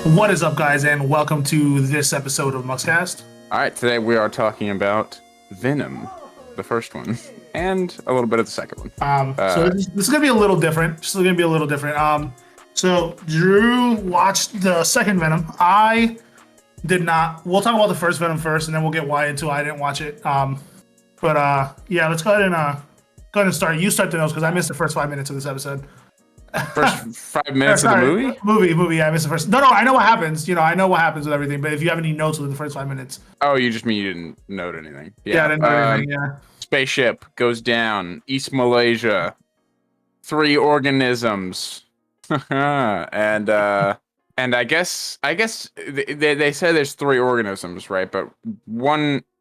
What is up, guys, and welcome to this episode of Mugscast. All right, today we are talking about Venom, the first one, and a little bit of the second one. So this is gonna be a little different. This is gonna be a little different. So Drew watched the second Venom. I did not. We'll talk about the first Venom first, and then we'll get why until I didn't watch it. Yeah, let's go ahead and start. You start the notes because I missed the first 5 minutes of this episode. First 5 minutes of the movie? Movie. Yeah, I missed the first. No, I know what happens. I know what happens with everything. But if you have any notes within the first 5 minutes, Oh, you just mean you didn't note anything? yeah, I didn't know anything. Yeah. Spaceship goes down, East Malaysia, 3 organisms, and I guess they say there's 3 organisms, right? But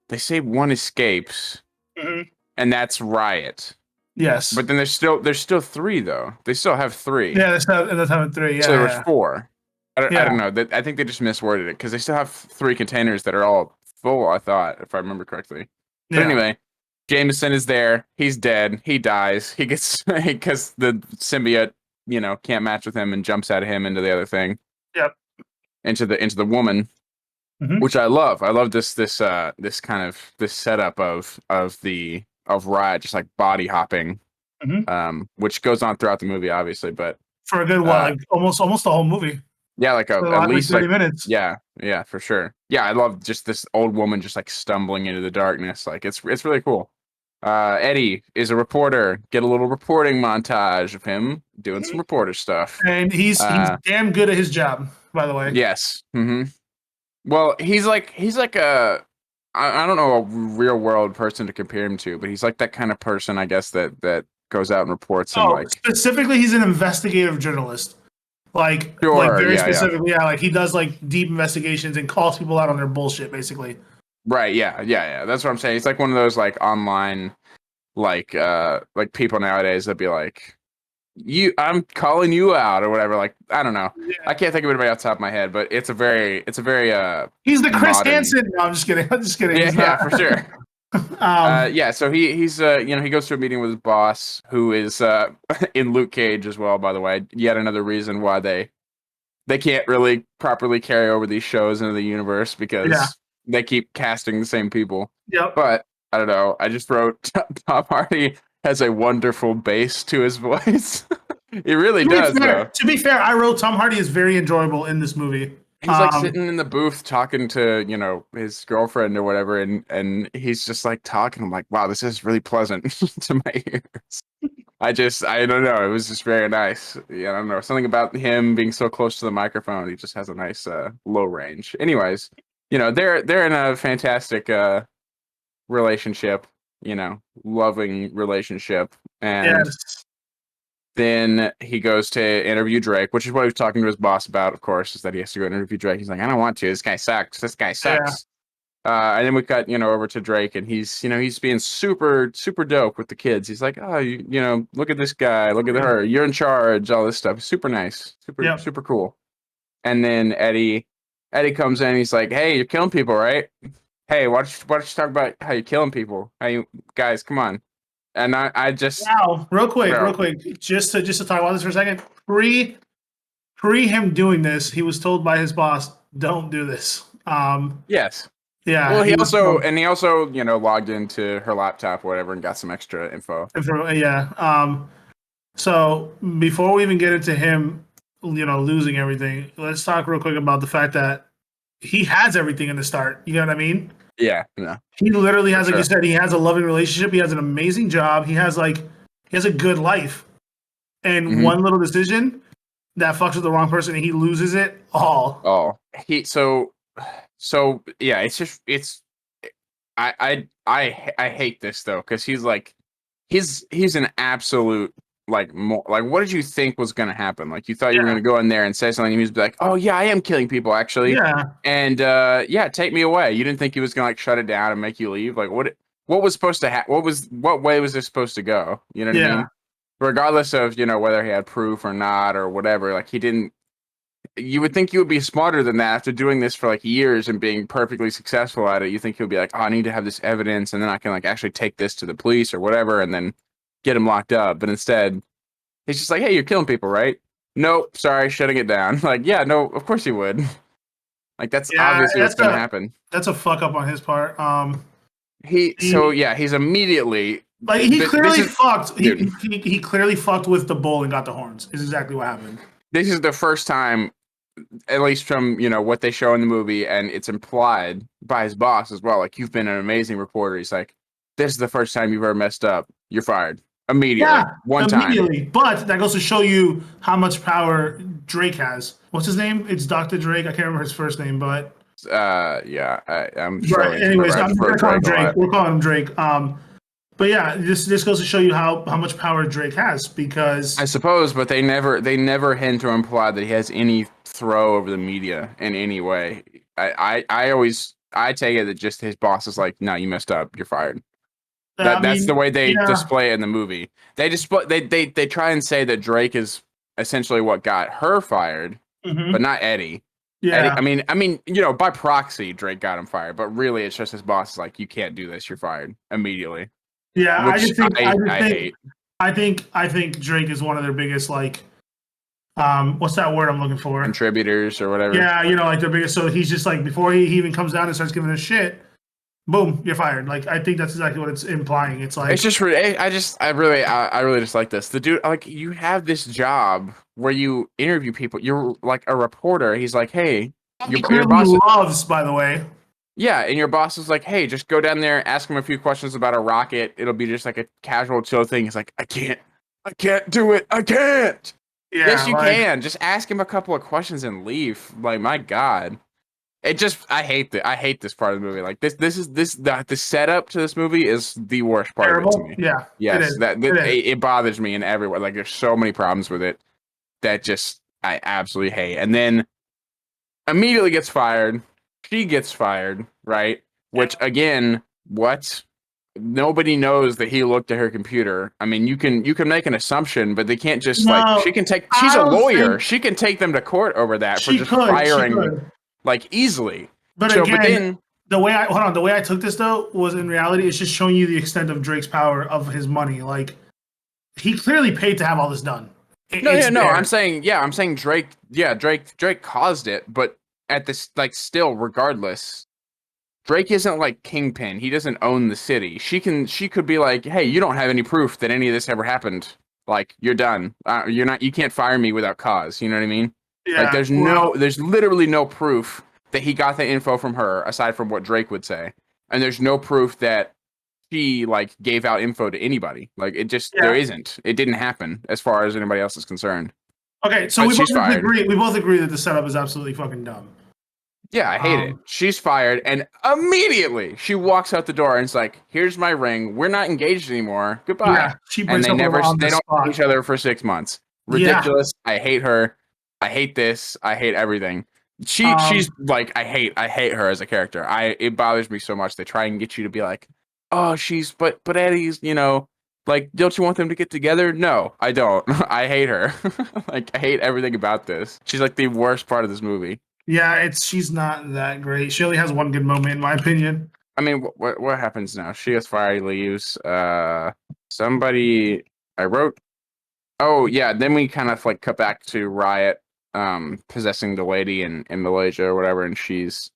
they say one escapes, and that's Riot. Yes. But then there's still 3 though. They still have 3. Yeah, that's having 3. Yeah. So there was 4. I Yeah. don't know. I think they just misworded it because they still have 3 containers that are all full, I thought, if I remember correctly. But anyway, Jameson is there. He's dead. He dies. He gets because the symbiote, can't match with him and jumps out of him into the other thing. Yep. Into the woman, which I love. I love this kind of this setup of Riot just like body hopping, which goes on throughout the movie, obviously, but for a good while, like almost the whole movie. Yeah, like at least 30 minutes. Yeah, for sure. Yeah, I love just this old woman just like stumbling into the darkness. Like it's really cool. Eddie is a reporter. Get a little reporting montage of him doing some reporter stuff, and he's damn good at his job, by the way. Yes. Well, he's like a I don't know a real world person to compare him to, but he's like that kind of person, I guess, that goes out and reports. And specifically, he's an investigative journalist. Very specifically, like he does like deep investigations and calls people out on their bullshit, basically. Right. Yeah. That's what I'm saying. He's like one of those like online, like people nowadays that be like, I'm calling you out or whatever. Like, I don't know. Yeah. I can't think of anybody off the top of my head, but it's a very he's the Chris Hansen. No, I'm just kidding. Yeah, for sure. So he's he goes to a meeting with his boss, who is in Luke Cage as well, by the way. Yet another reason why they can't really properly carry over these shows into the universe because they keep casting the same people. Yep. But I don't know. I just wrote Tom Hardy has a wonderful bass to his voice. He really does, though. To be fair, I wrote Tom Hardy is very enjoyable in this movie. He's like sitting in the booth talking to, his girlfriend or whatever, and he's just like talking. I'm like, wow, this is really pleasant to my ears. I don't know. It was just very nice. Yeah, I don't know. Something about him being so close to the microphone. He just has a nice low range. Anyways, they're in a fantastic relationship, loving relationship. And then he goes to interview Drake, which is what he was talking to his boss about, of course, is that he has to go interview Drake. He's like, I don't want to. This guy sucks. And then we cut, over to Drake, and he's being super, super dope with the kids. He's like, oh, look at this guy. Look at her. You're in charge. All this stuff. Super nice. Super cool. And then Eddie comes in. He's like, hey, you're killing people, right? Hey, why don't you talk about how you're killing people? Guys, come on. And I just real quick, just to talk about this for a second. Pre him doing this, he was told by his boss, "Don't do this." Yes. Yeah. Well, he also logged into her laptop or whatever and got some extra info. Yeah. So before we even get into him, losing everything, let's talk real quick about the fact that he has everything in the start. You know what I mean? Yeah. He literally has, like you said, he has a loving relationship. He has an amazing job. He has a good life. And one little decision that fucks with the wrong person, and he loses it all. Oh, yeah. I hate this though, because he's an absolute what did you think was going to happen? Like, you thought you were going to go in there and say something, and he was like, oh yeah, I am killing people actually. Yeah. And take me away. You didn't think he was going to shut it down and make you leave? Like, what was supposed to happen? What way was this supposed to go? You know what I mean? Regardless of, whether he had proof or not or whatever, like he didn't. You would think you would be smarter than that after doing this for like years and being perfectly successful at it. You think he'll be like, oh, I need to have this evidence, and then I can actually take this to the police or whatever, and then get him locked up. But instead, he's just like, hey, you're killing people, right? nope, sorry, shutting it down. Like, yeah, no, of course he would. Like, that's Yeah, obviously what's gonna happen. that's a fuck up on his part. So He yeah, he's immediately. like he This clearly is, fucked. dude. He clearly fucked with the bull and got the horns. Is exactly what happened. This is the first time, at least from what they show in the movie, and it's implied by his boss as well. Like, you've been an amazing reporter. He's like, this is the first time you've ever messed up. You're fired Yeah, immediately, one time. immediately. But that goes to show you how much power Drake has. What's his name? It's Dr. Drake. I can't remember his first name, but Yeah, I'm right. struggling to remember. Anyways, I I'm just gonna wrote call him Drake a Drake. lot. We're calling him Drake. But yeah, this goes to show you how much power Drake has because I suppose, but they never hint or imply that he has any throw over the media in any way. I always take it that just his boss is like, no, you messed up, you're fired. I That's the mean, way they yeah, display it in the movie. They try and say that Drake is essentially what got her fired, but hmm not Eddie. Eddie, yeah, by proxy, Drake got him fired, but really it's just his boss is like, you can't do this, you're fired immediately, yeah. which I hate. I think Drake is one of their biggest like what's that word I'm looking for? Contributors or whatever. Yeah, like their biggest. So he's just like before he even comes down and starts giving a shit, boom, you're fired. Like I think that's exactly what it's implying. It's It's like just I really just like this. The dude, like, you have this job where you interview people. You're like a reporter. He's like, hey, he your clearly boss, loves, by the way. yeah, and your boss is like, hey, just go down there, ask him a few questions about a rocket. It'll be just like a casual chill thing. He's like, I can't do it. I can't. Yes, Yeah, you like can. Just ask him a couple of questions and leave. Like, my God. I hate this part of the movie. Like, the setup to this movie is the worst part of it to terrible. me. Yeah, it Yes, is. It is. it bothers me in every way. Like, there's so many problems with it that just I absolutely hate. And then immediately gets fired. She gets fired, right? Yeah. Which, again, what? Nobody knows that he looked at her computer. I mean, you can make an assumption, but they can't just, like, she No, can take. She's I a don't lawyer. think She can take them to court over that for she just could. She firing, could. like, easily. But So, but again, then the way I took this though was in reality, it's just showing you the extent of Drake's power of his money. Like he clearly paid to have all this done. no, It's yeah, no. there. I'm saying Drake. Yeah, Drake caused it, but at this, like, still, regardless, Drake isn't like Kingpin. He doesn't own the city. She could be like, hey, you don't have any proof that any of this ever happened. Like, you're done. You can't fire me without cause. You know what I mean? Like, Yeah. Well, there's literally no proof that he got the info from her aside from what Drake would say, and there's no proof that she, like, gave out info to anybody. Like, there yeah. isn't. It didn't happen as far as anybody else is concerned. Okay, so But we both she's fired. agree. We both agree that the setup is absolutely fucking dumb. Yeah, I hate it. Um, She's fired, and immediately she walks out the door and it's like, "Here's my ring. We're not engaged anymore. yeah, Goodbye." she And breaks up with him on they the don't see spot. each other for 6 months. Yeah. Ridiculous. I hate her. I hate this. I hate everything. She's Um, like, I hate her as a character. It bothers me so much. They try and get you to be like, "Oh, but Eddie's, like, don't you want them to get together?" No, I don't. I hate her. Like, I hate everything about this. She's like the worst part of this movie. yeah, she's not that great. She only has one good moment, in my opinion. I mean, what happens now? She gets fired, leaves. Somebody I wrote. Oh yeah, then we kind of, like, cut back to Riot, possessing the lady in Malaysia or whatever, and she's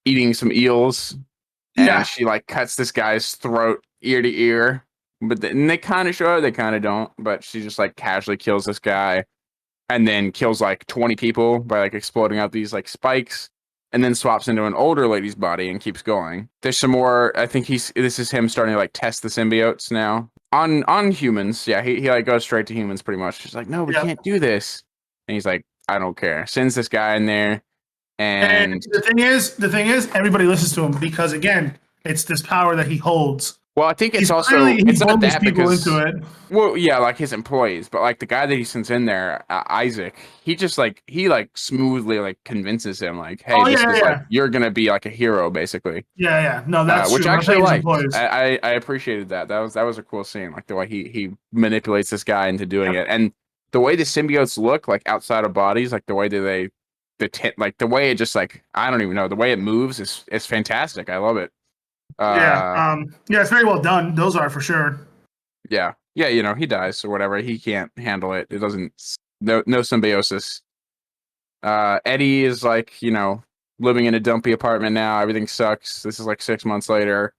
eating some eels, Yeah, and she, like, cuts this guy's throat ear to ear. But then they kind of show it, they kind of don't. But she just, like, casually kills this guy, and then kills like 20 people by, like, exploding out these, like, spikes, and then swaps into an older lady's body and keeps going. There's some more. I think this is him starting to, like, test the symbiotes now on humans. Yeah, he like goes straight to humans pretty much. He's like, no, we yeah. can't do this. And he's like, I don't care. Sends this guy in there, And and the thing is, everybody listens to him because again, it's this power that he holds. well, I think He's clearly he it's not bullies that people into because, it. well, yeah, like his employees, but, like, the guy that he sends in there, Isaac, he just, like, smoothly, like, convinces him, like, hey, Oh this yeah, is, like, yeah, you're gonna be like a hero basically. yeah, yeah. No, that's Which true. I I'm not actually saying his liked. employees. I appreciated that. That was a cool scene, like the way he manipulates this guy into doing Yep. it, and the way the symbiotes look, like, outside of bodies, like the way that like the way it just, like, I don't even know, the way it moves is fantastic. I love it. Yeah. Uh, Yeah, it's very well done. Those are for sure. yeah, yeah, he dies or whatever. He can't handle it. It doesn't no symbiosis. Eddie is like, living in a dumpy apartment now. Everything sucks. This is like 6 months later.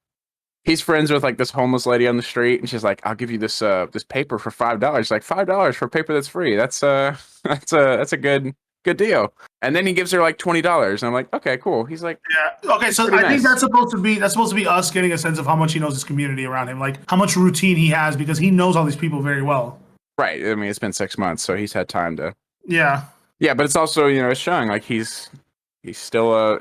He's friends with like this homeless lady on the street, and she's like, "I'll give you this paper for $5." Like $5 for paper that's free. That's that's a good deal. And then he gives her like $20, and I'm like, okay, cool. He's like, Yeah. Okay. So pretty I think nice. that's supposed to be us getting a sense of how much he knows his community around him, like how much routine he has, because he knows all these people very well. Right. I mean, it's been 6 months, so he's had time to. Yeah. Yeah, but it's also it's showing like he's still a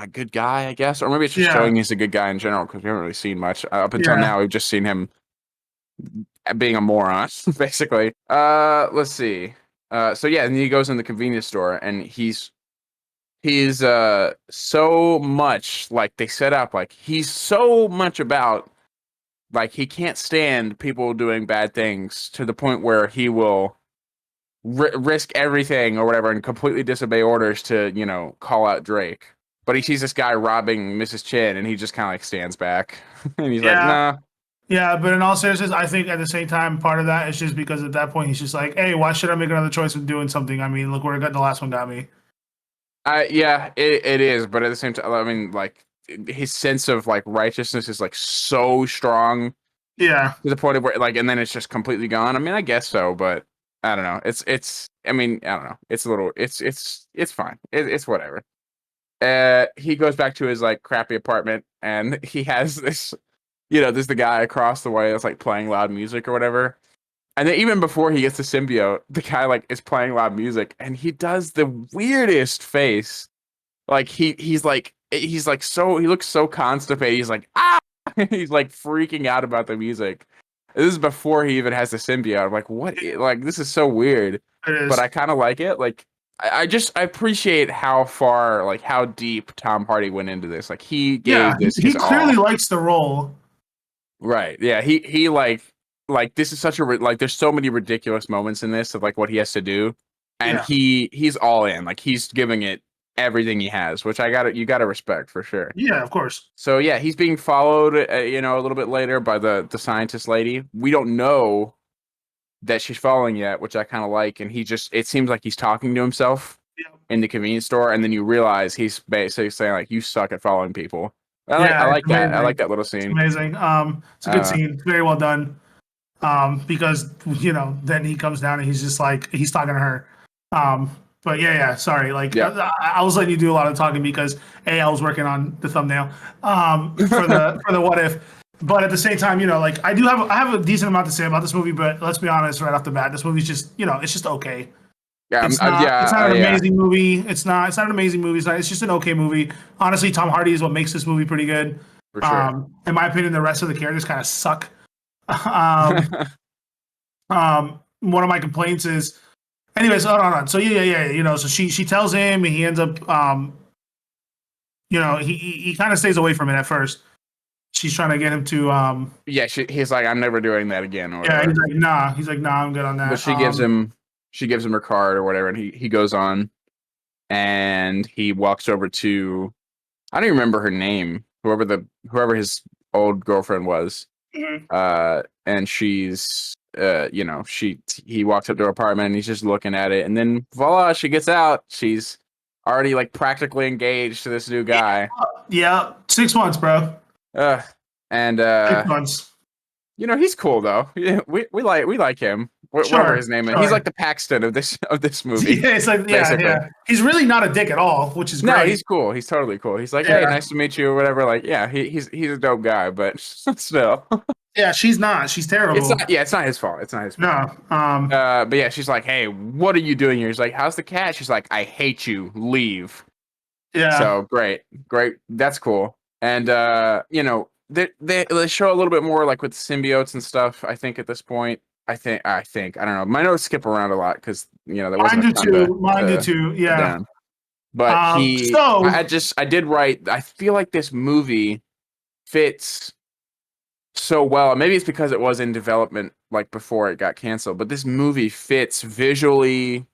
good guy, I guess, or maybe it's just Yeah. showing he's a good guy in general because we haven't really seen much up until Yeah. now. We've just seen him being a moron, basically. Let's see. So yeah, and he goes in the convenience store, and he's so much like they set up, like he's so much about like he can't stand people doing bad things to the point where he will risk everything or whatever and completely disobey orders to call out Drake. But he sees this guy robbing Mrs. Chin, and he just kind of like stands back, and he's like, Yeah. "Nah." Yeah. But in all seriousness, I think at the same time, part of that is just because at that point he's just like, hey, why should I make another choice of doing something? I mean, look where the last one got me. Yeah, it is, but at the same time, I mean, like his sense of like righteousness is like so strong Yeah. to the point of where like, and then it's just completely gone. I mean, I guess so, but I don't know. It's. I mean, I don't know. It's a little. It's fine. It's whatever. He goes back to his like crappy apartment, and he has this. There's the guy across the way that's like playing loud music or whatever. And then even before he gets the symbiote, the guy like is playing loud music, and he does the weirdest face. Like he looks so constipated. He's like, ah, he's like freaking out about the music. This is before he even has the symbiote. I'm like, what? Like this is so weird, It but is. I kind of like it. Like I appreciate how far, like how deep Tom Hardy went into this. Like he Yeah. gave this He his clearly all. likes the role. Right. Yeah. He like this is such a like there's so many ridiculous moments in this of like what he has to do, and Yeah. he's all in. Like he's giving it everything he has, which you gotta respect for sure. Yeah. Of course. So yeah, he's being followed, a little bit later by the scientist lady. We don't know that she's following yet, which I kind of like. And it seems like he's talking to himself Yeah. in the convenience store, and then you realize he's basically saying like, "You suck at following people." I Yeah. It's like that. I like amazing. that little It's scene. amazing. It's a good Uh, scene. It's very well done. Because then he comes down and he's just like he's talking to her. Um, but yeah, sorry. Like yeah. I was letting you do a lot of talking because I was working on the thumbnail for the what if. But at the same time, like I have a decent amount to say about this movie. But let's be honest, right off the bat, this movie's just it's just okay. Yeah. It's not an Yeah. amazing movie. It's not an amazing movie. It's just an okay movie. Honestly, Tom Hardy is what makes this movie pretty good. For sure. In my opinion, the rest of the characters kind of suck. um, One of my complaints is, anyways, hold on. So yeah. So she tells him, and he ends up, he kind of stays away from it at first. She's trying to get him to, Yeah. He's like, "I'm never doing that again," or yeah. whatever. He's like, nah, I'm good on But that. she gives him her card or whatever, and he goes on, and he walks over to, I don't even remember her name, whoever his old girlfriend was. Mhm. And he walks up to her apartment, and he's just looking at it, and then voila, she gets out. She's already like practically engaged to this new guy. Yeah, 6 months, bro. Uh, and 6 months. he's cool though. Yeah, we like him. Whatever Sure, his name is, he's sure. like the Paxton of this movie, Yeah, it's like basically. yeah. He's really not a dick at all, which is No, great. he's cool. He's totally cool. He's like, "Hey, Yeah, nice to meet you," or whatever. Like, yeah, he's a dope guy, but still, yeah. She's not. She's it's terrible. not. Yeah, it's not his fault. It's not his fault. No. But yeah, she's like, "Hey, what are you doing here?" He's like, "How's the cat?" She's like, "I hate you. Leave." Yeah. So great. That's cool. And they show a little bit more like with symbiotes and stuff. I think at this point, I don't know. My notes skip around a lot because there Mine wasn't a do ton too. Mine do to too. put Yeah. down. But So I did write. I feel like this movie fits so well. Maybe it's because it was in development like before it got canceled, but this movie fits visually,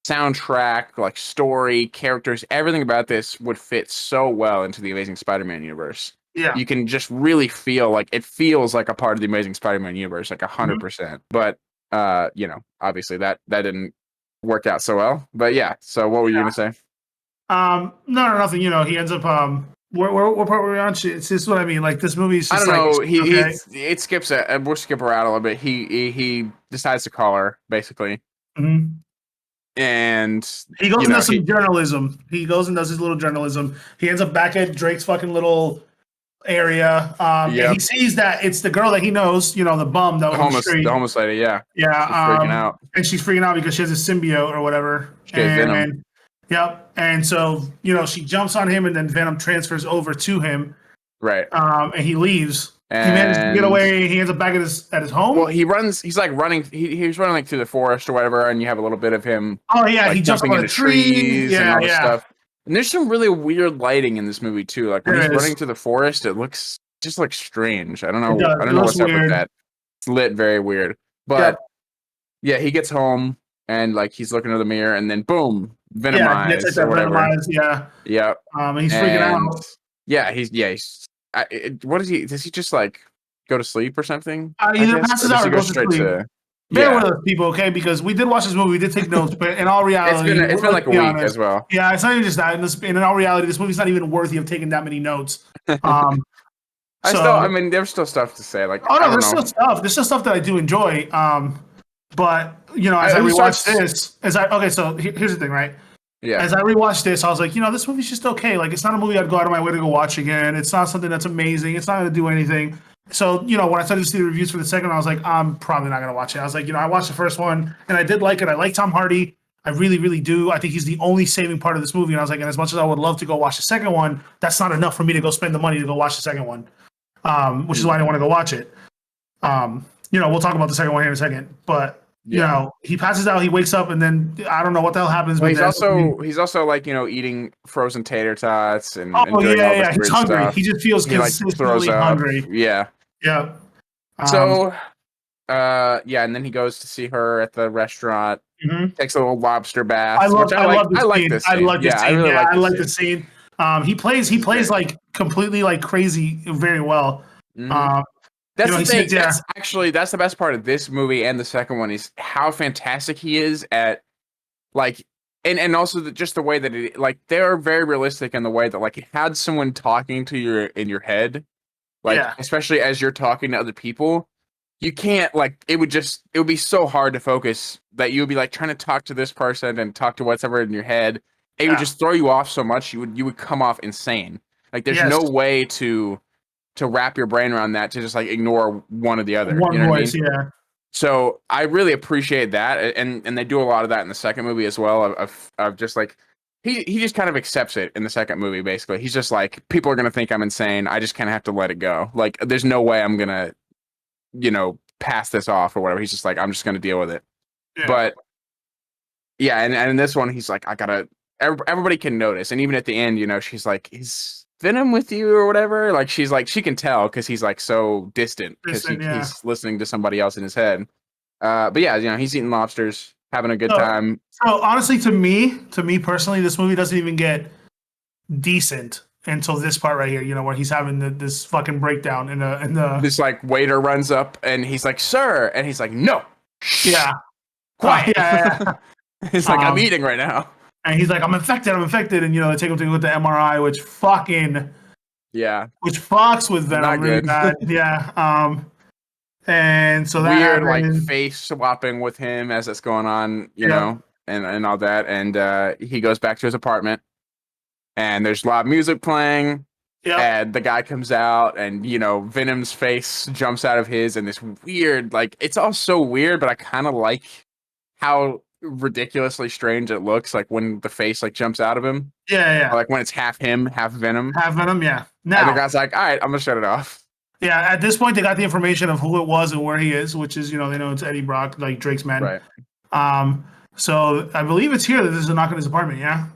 soundtrack, like story, characters, everything about this would fit so well into the Amazing Spider-Man universe. yeah. You can just really feel like it feels like a part of the Amazing Spider-Man universe, like Mhm. 100%. But Obviously that didn't work out so well. But yeah, so what were you gonna say? No, nothing. He ends up what part were we on? It's just what I mean. Like this movie is I just don't like know. okay. It skips it. We'll skip her out a little bit. He decides to call her basically, Mhm. and He goes and does some journalism. He goes and does his little journalism. He ends up back at Drake's fucking little area, and he yep, sees that it's the girl that he knows. The bum that was on the the street. homeless lady. Yeah, Yeah, she's freaking out. and she's freaking out because she has a symbiote or whatever. She has Venom. And yep, and so she jumps on him, and then Venom transfers over to him. Right. And he leaves. And he manages to get away. He ends up back at his home. Well, he runs. He's like running. He's running like through the forest or whatever, and you have a little bit of him. Oh yeah, like, he jumps jumping on a into tree. trees and Yeah, all this yeah. stuff. And there's some really weird lighting in this movie too. Like when he's running through the forest, it looks strange. I don't know. It does. I It don't know looks what's up with weird. that. It's lit very weird. But yeah, he gets home and like he's looking in the mirror, and then boom, venomized or whatever. Venomized, yeah. Yep. And he's freaking out. Yeah, he's. What is he? Does he just like go to sleep or something? He either passes out or goes to sleep. Bear with us, people, okay? Because we did watch this movie, we did take notes, but in all reality, it's been like a week honest, as well. Yeah, it's not even just that. In all reality, this movie's not even worthy of taking that many notes. There's still stuff to say. Like, there's still stuff. There's still stuff that I do enjoy. But as I rewatch this, so here's the thing, right? Yeah. As I rewatched this, I was like, this movie's just okay. Like, it's not a movie I'd go out of my way to go watch again. It's not something that's amazing. It's not going to do anything. So, when I started to see the reviews for the second one, I was like, I'm probably not going to watch it. I was like, I watched the first one, and I did like it. I like Tom Hardy. I really, really do. I think he's the only saving part of this movie. And I was like, and as much as I would love to go watch the second one, that's not enough for me to go spend the money to go watch the second one, which is why I didn't want to go watch it. We'll talk about the second one here in a second. But he passes out, he wakes up, and then I don't know what the hell happens. Well, he's also like eating frozen tater tots and doing all this he's hungry. Stuff. He just feels consistently hungry. Yeah. Yeah. And then he goes to see her at the restaurant. Mm-hmm. Takes a little lobster bath. I like this scene. I like the scene. He plays like completely like crazy very well. Mm-hmm. That's the thing. That's the best part of this movie and the second one is how fantastic he is at like, and also just the way that it like they're very realistic in the way that like it had someone talking to you in your head, like especially as you're talking to other people, you can't like it would be so hard to focus that you would be like trying to talk to this person and talk to whatever in your head. It would just throw you off so much you would come off insane. Like there's no way to wrap your brain around that to just like ignore one or the other. One voice, yeah. So I really appreciate that, and they do a lot of that in the second movie as well. Of just like he just kind of accepts it in the second movie. Basically, he's just like people are gonna think I'm insane. I just kind of have to let it go. Like there's no way I'm gonna, pass this off or whatever. He's just like I'm just gonna deal with it. Yeah. But yeah, and in this one he's like I gotta. Everybody can notice, and even at the end, she's like he's. Venom with you or whatever, like she's like she can tell because he's like so distant because he's listening to somebody else in his head. But yeah, he's eating lobsters, having a good time. So honestly, to me personally, this movie doesn't even get decent until this part right here. Where he's having this fucking breakdown in the this like waiter runs up and he's like, "Sir," and he's like, "No, yeah, quiet." Yeah. He's like, "I'm eating right now." And he's like, I'm infected, and they take him to go to the MRI, which fucks with Venom really bad. Yeah. And so that weird like face swapping with him as it's going on, and all that. And he goes back to his apartment, and there's loud music playing. Yeah. And the guy comes out, and Venom's face jumps out of his, and this weird like it's all so weird, but I kind of like how ridiculously strange it looks like when the face like jumps out of him. Yeah. Or, like when it's half him, half Venom. Yeah. Now and the guy's like, all right, I'm gonna shut it off. Yeah, at this point they got the information of who it was and where he is, which is, they know it's Eddie Brock, like Drake's man. Right. So I believe it's here that there's a knock on his apartment, yeah?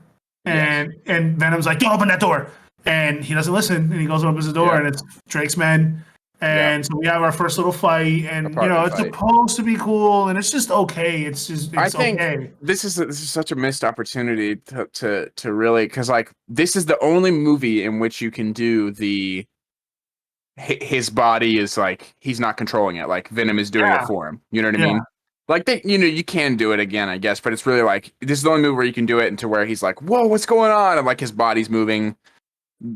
And Venom's like, don't open that door. And he doesn't listen, and he goes and opens the door, and it's Drake's men. And so we have our first little fight, and it's supposed to be cool, and it's just okay. It's okay. This is such a missed opportunity to really, because like this is the only movie in which you can do his body is like he's not controlling it, like Venom is doing it for him. You know what I mean? Like you can do it again, I guess, but it's really like this is the only movie where you can do it into where he's like, "Whoa, what's going on?" and like his body's moving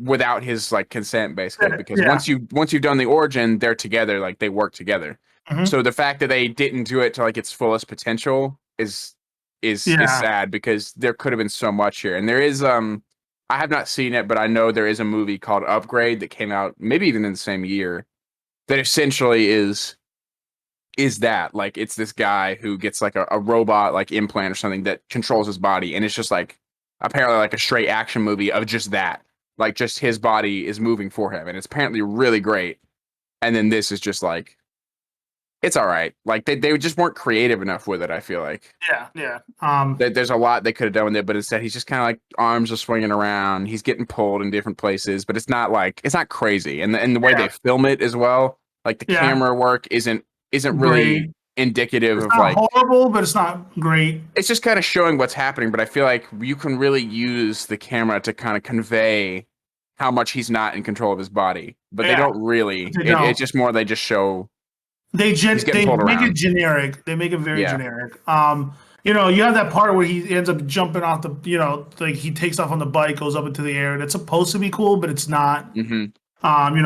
without his like consent, basically. Because Yeah. once you've done the origin, they're together, like they work together. Hmm. So the fact that they didn't do it to like its fullest potential is Yeah. sad because there could have been so much here. And there is I have not seen it, but I know there is a movie called Upgrade that came out maybe even in the same year that essentially is that like it's this guy who gets like a robot like implant or something that controls his body, and it's just like apparently like a straight action movie of just that, like just his body is moving for him, and it's apparently really great. And then this is just like it's all right, like they just weren't creative enough with it. I feel like Yeah. Yeah. there's a lot they could have done with it, but instead he's just kind of like arms are swinging around, he's getting pulled in different places, but it's not like it's not crazy, and the way Yeah. they film it as well, like the Yeah. camera work isn't really Great. indicative It's of not like horrible, but it's not great. it's just kind of showing what's happening, but I feel like you can really use the camera to kind of convey how much he's not in control of his body, but they Yeah. don't really. They It's don't. just more they just show They he's getting they pulled make it around. generic. They make it very Yeah. generic. You have that part where he ends up jumping off the, like he takes off on the bike, goes up into the air. That's supposed to be cool, but it's not. Hmm.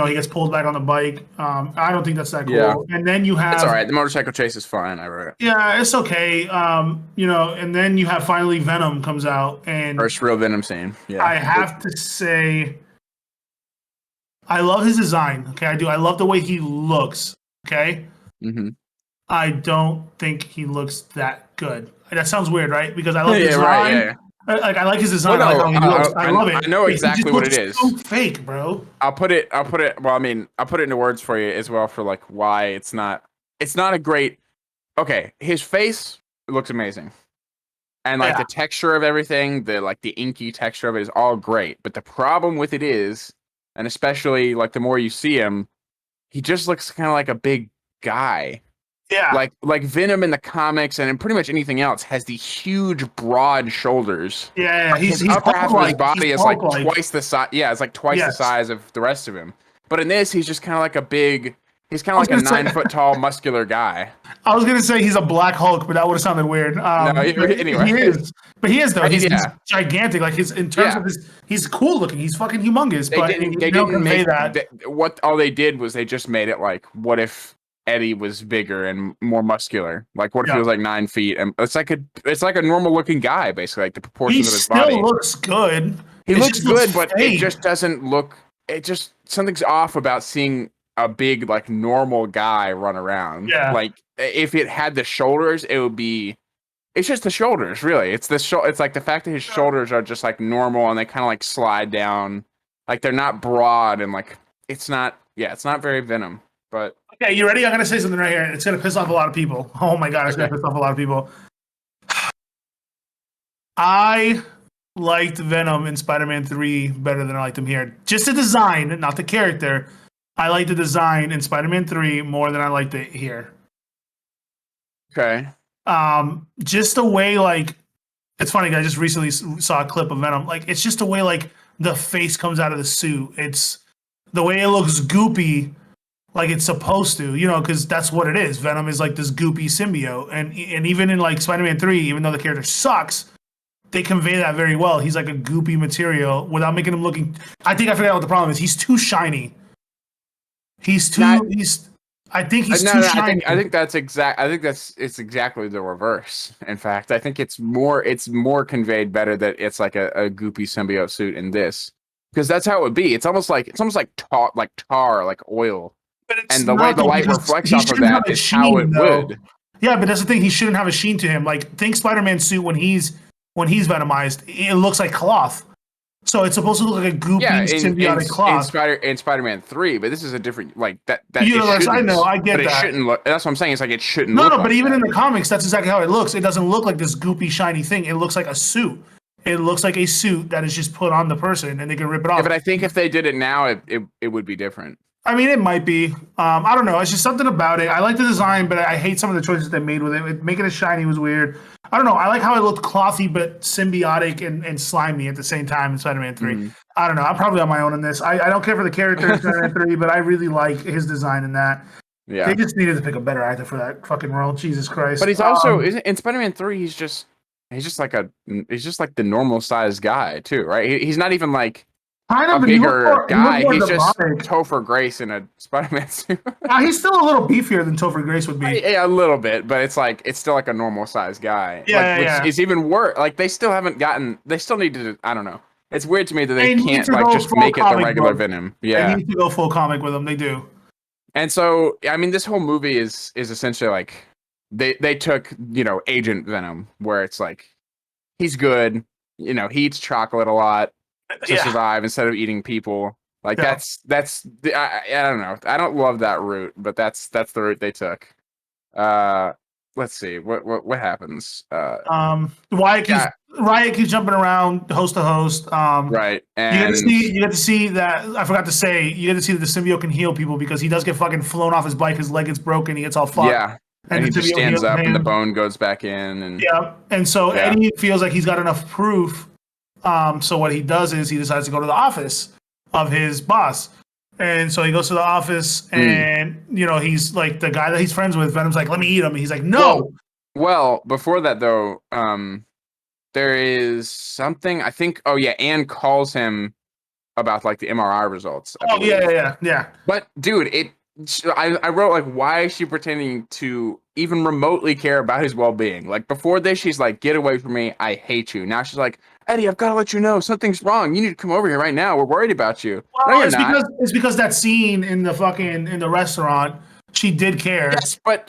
He gets pulled back on the bike. I don't think that's that Yeah. cool. And then you It's all have, right. The motorcycle chase is fine. I wrote it. yeah, it's okay. And then you have finally Venom comes out, and First real Venom scene. Yeah. I have to say, I love his design. Okay, I do. I love the way he looks. Okay. Hmm. I don't think he looks that good. That sounds weird, right? Because I love the Yeah. Right. design. Yeah. Like I like his design. Well, I like no, how he looks. I love it. I know But he just exactly what it looks is. so fake, bro. I'll put it. Well, I mean, I'll put it into words for you as well for like why it's not. It's not a great. Okay, his face looks amazing, and like Yeah, the texture of everything, the inky texture of it is all great. But the problem with it is, and especially like the more you see him, he just looks kind of like a big guy. yeah, Like Venom in the comics and in pretty much anything else has these huge, broad shoulders. yeah. His He's upper half of his Hulk-like. body He's is like Hulk-like. twice the size. Yeah, it's like twice the Yes. size of the rest of him. But in this, he's just kind of like a big. He's kind I of was like a gonna say, 9 foot tall, muscular guy. I was gonna say he's a Black Hulk, but that would have sounded weird. No, But anyway. he is. But he is though. He's Yeah, gigantic. Like his in terms yeah. of his, he's cool looking. He's fucking humongous. They But didn't. they They don't didn't convey make that. what. All they did was they just made it like, what if Eddie was bigger and more muscular? Like, what if he Yeah. was like 9 feet? And it's like a normal looking guy, basically, like the He proportions of his still body. looks good. He It looks just looks good, but it fake. just doesn't look. It just something's off about seeing a big like normal guy run around. Yeah. Like if it had the shoulders, it would be. It's just the shoulders, really. It's the It's like the fact that his shoulders are just like normal and they kind of like slide down, like they're not broad and like it's not. Yeah, it's not very Venom, but Okay, you ready? I'm gonna say something right here. It's gonna piss off a lot of people. Oh my god, it's okay. gonna piss off a lot of people. I liked Venom in Spider-Man 3 better than I liked him here. Just the design, not the character. I like the design in Spider-Man 3 more than I liked it here. Okay. Just the way like it's funny. I just recently saw a clip of Venom. Like it's just the way like the face comes out of the suit. It's the way it looks goopy, like it's supposed to. Because that's what it is. Venom is like this goopy symbiote, and even in like Spider-Man 3, even though the character sucks, they convey that very well. He's like a goopy material without making him looking. I think I forgot what the problem is. He's too shiny. He's too. Not- I think he's No, too no, shiny. I think that's exact. I think it's exactly the reverse. In fact, I think it's more conveyed better that it's like a goopy symbiote suit in this, because that's how it would be. It's almost like tar, like oil, But it's and the way not, the though, light because reflects he off of shouldn't have that a is how sheen, it though. would. Yeah, but that's the thing. He shouldn't have a sheen to him. Like, think Spider-Man's suit when he's venomized. It looks like cloth. So it's supposed to look like a goopy Yeah, symbiotic cloth. in Spider-Man 3, but this is a different like that. It Universe, I shouldn't- know, I get but it that. shouldn't look. That's what I'm saying. It's like it shouldn't No, look. no, but like even that. in the comics, that's exactly how it looks. It doesn't look like this goopy, shiny thing. It looks like a suit. It looks like a suit that is just put on the person, and they can rip it off. Yeah, but I think if they did it now, it would be different. I mean, it might be. I don't know. It's just something about it. I like the design, but I hate some of the choices they made with it. Making it shiny was weird. I don't know. I like how it looked clothy but symbiotic and slimy at the same time in Spider-Man 3. Mm. I don't know. I'm probably on my own in this. I don't care for the character in Spider-Man 3, but I really like his design in that. They Yeah. just needed to pick a better actor for that fucking role. Jesus But Christ. he's also in Spider-Man 3, he's just like the normal sized guy too, right? He's not even like Kind a of, but bigger he looked guy. more He's just demonic. Topher Grace in a Spider-Man suit. He's still a little beefier than Topher Grace would be. Yeah, a little bit, but it's still like a normal sized guy. Like, Yeah, which yeah. is even worse. Like, they still need to, I don't know. It's weird to me that they They need can't to like go just full make it the comic regular book. Venom. They Yeah. need to go full comic with him. They do. And so, I mean, this whole movie is essentially like they took, Agent Venom, where it's like he's good, he eats chocolate a lot to Yeah, survive instead of eating people. Like yeah. I don't know. I don't love that route, but that's the route they took. Uh, let's see what happens. Wyatt keeps Yeah, Riot keeps jumping around host to host. right, and You get to see that I forgot to say. You get to see that the symbiote can heal people because he does get fucking flown off his bike. His leg gets broken. He gets all fucked, yeah, and and the he just symbiote stands heals up, and the him. bone goes back in, and Yeah, and so yeah, Eddie feels like he's got enough proof. So what he does is he decides to go to the office of his boss. And so he goes to the office, Mm. and he's like the guy that he's friends with. Venom's like, "Let me eat him." And he's like, Well, "No." well, before that though, there is something I think. Oh yeah, Anne calls him about like the MRI results, I Oh yeah, believe. yeah, yeah, yeah. But dude, I wrote like, why is she pretending to even remotely care about his well-being? Like before this, she's like, get away from me, I hate you. Now she's like, Eddie, I've got to let you know something's wrong. You need to come over here right now. We're worried about you. No, Well, you're it's not. because that scene in the restaurant, she did care Yes, but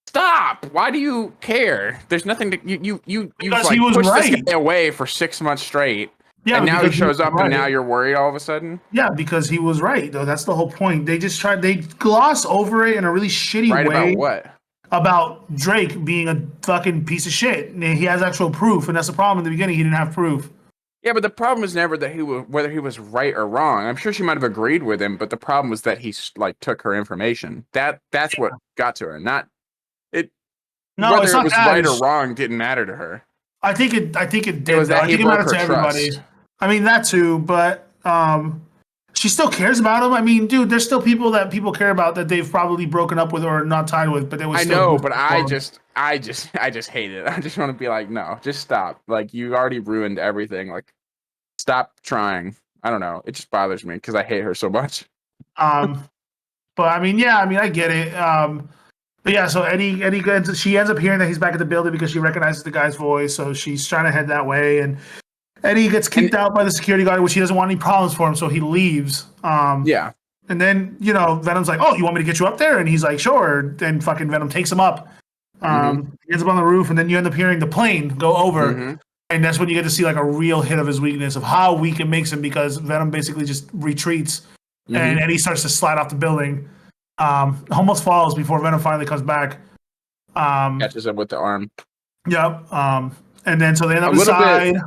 stop. Why do you care? There's nothing to you've because he like was pushed this right. guy away for 6 months straight, Yeah, and now he because he was shows up, and now right. you're worried all of a sudden. Yeah, because he was right. Though that's the whole point. They gloss over it in a really shitty Right about way what? about Drake being a fucking piece of shit. And he has actual proof, and that's the problem. In the beginning, he didn't have proof. Yeah, but the problem is never that whether he was right or wrong. I'm sure she might have agreed with him, but the problem was that he like took her information. That's what got to her. Not it No, it's whether it not was that. right or wrong didn't matter to her. I think it It did was though. that I he think it broke mattered her to everybody. trust. I mean that too, but she still cares about him. I mean, dude, there's still people that people care about that they've probably broken up with or not tied with, but they would I still know, do but stuff for him. I just hate it. I just want to be like, no, just stop. Like you already ruined everything. Like stop trying. I don't know. It just bothers me because I hate her so much. Um, but I mean, yeah, I mean, I get it. But yeah, so she ends up hearing that he's back at the building because she recognizes the guy's voice, so she's trying to head that way, and Eddie gets And kicked out by the security guard, which he doesn't want any problems for him, so he leaves. yeah. And then Venom's like, "Oh, you want me to get you up there?" And he's like, "Sure." Then fucking Venom takes him up. Mm-hmm. He ends up on the roof, and then you end up hearing the plane go over, Mm-hmm. and that's when you get to see like a real hit of his weakness of how weak it makes him because Venom basically just retreats, and Mm-hmm. Eddie starts to slide off the building. Almost falls before Venom finally comes back. Catches him with the arm. Yep. And then so they end A up little bit inside.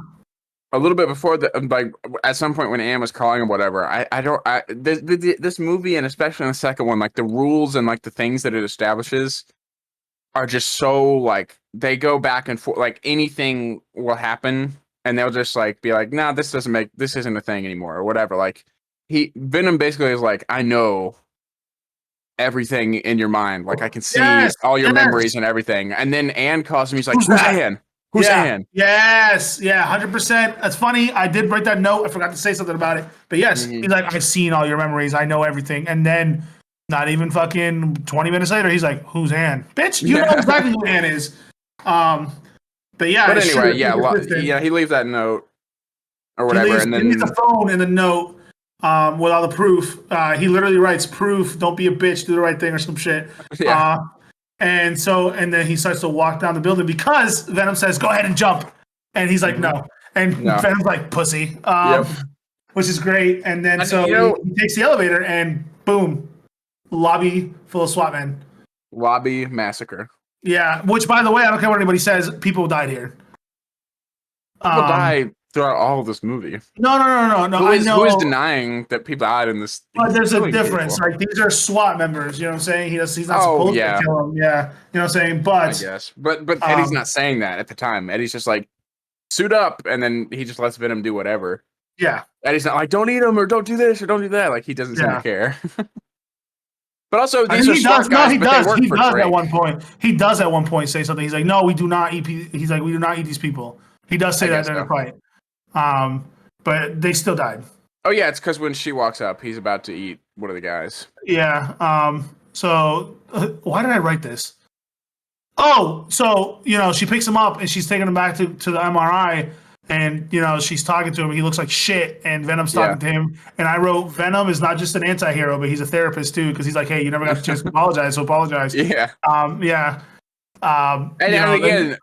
a little bit before the like at some point when Anne was calling him whatever, I don't this movie and especially in the second one, like the rules and like the things that it establishes are just so like they go back and forth. Like anything will happen and they'll just like be like, nah, this isn't a thing anymore or whatever. Like Venom basically is like, I know everything in your mind. Like I can see Yes, all your yes. memories and everything. And then Anne calls him, he's like, Who's who's that? Anne? Who's Yeah. Anne? Yes. Yeah. 100%. That's funny. I did write that note. I forgot to say something about it. But yes, Mhm. he's like, I've seen all your memories. I know everything. And then, not even fucking 20 minutes later, he's like, "Who's Anne? Bitch, you know Yeah. exactly who Anne is." Um, but yeah, But it's true. anyway, It's yeah, inconsistent. he leaves that note or He whatever, leaves. and He leaves then the phone in the note with all the proof. He literally writes proof. Don't be a bitch. Do the right thing or some shit. yeah, Uh, and then he starts to walk down the building because Venom says, "Go ahead and jump," and he's like, hmm "No," and no, Venom's like, "Pussy," yep. which is great. And then And so he takes the elevator and boom, lobby full of SWAT men. lobby massacre. Yeah, which by the way, I don't care what anybody says, people died here. People Um, die throughout all of this movie. no. Who I is know, denying that people died in this? but He's there's a killing difference. people. Like these are SWAT members. You know what I'm saying? He's not Oh supposed to yeah, kill them. Yeah, you know what I'm saying. I But guess. But Eddie's um, not saying that at the time. Eddie's just like suit up, and then he just lets Venom do whatever. yeah, Eddie's not like don't eat him or don't do this or don't do that. Like he doesn't seem to yeah. care. But also, I these think are he smart does. No, guys, he but they does. work He for does at Drake. one point. He does at one point say something. He's like, "No, we do not eat." He's like, "We do not eat these people." He does say I that guess during the so. fight. But they still died. Oh yeah, it's because when she walks up, he's about to eat one of the guys. Yeah. So why did I write this? Oh, so she picks him up and she's taking him back to the MRI, and she's talking to him. He looks like shit, and Venom's Yeah. talking to him. And I wrote, Venom is not just an anti-hero, but he's a therapist too, because he's like, hey, you never got the chance to apologize, so apologize. Yeah. Yeah. And Then, again,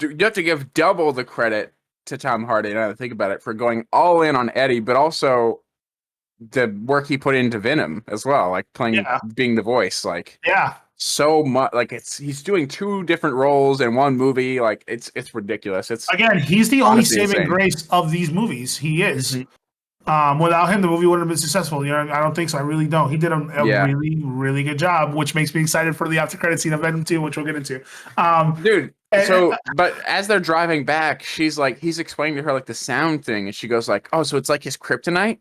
you have to give double the credit to Tom Hardy. Now that I think about it, for going all in on Eddie, but also the work he put into Venom as well, like being the voice, like yeah. so much. Like he's doing 2 different roles in one movie. Like it's ridiculous. It's Again, he's the only honestly saving insane. grace of these movies. He is. Mhm. Without him, the movie wouldn't have been successful. I don't think so. I really don't. He did a Yeah. really, really good job, which makes me excited for the after credit scene of Venom 2, which we'll get into. Dude, and- but as they're driving back, he's explaining to her like the sound thing, and she goes like, "Oh, so it's like his kryptonite."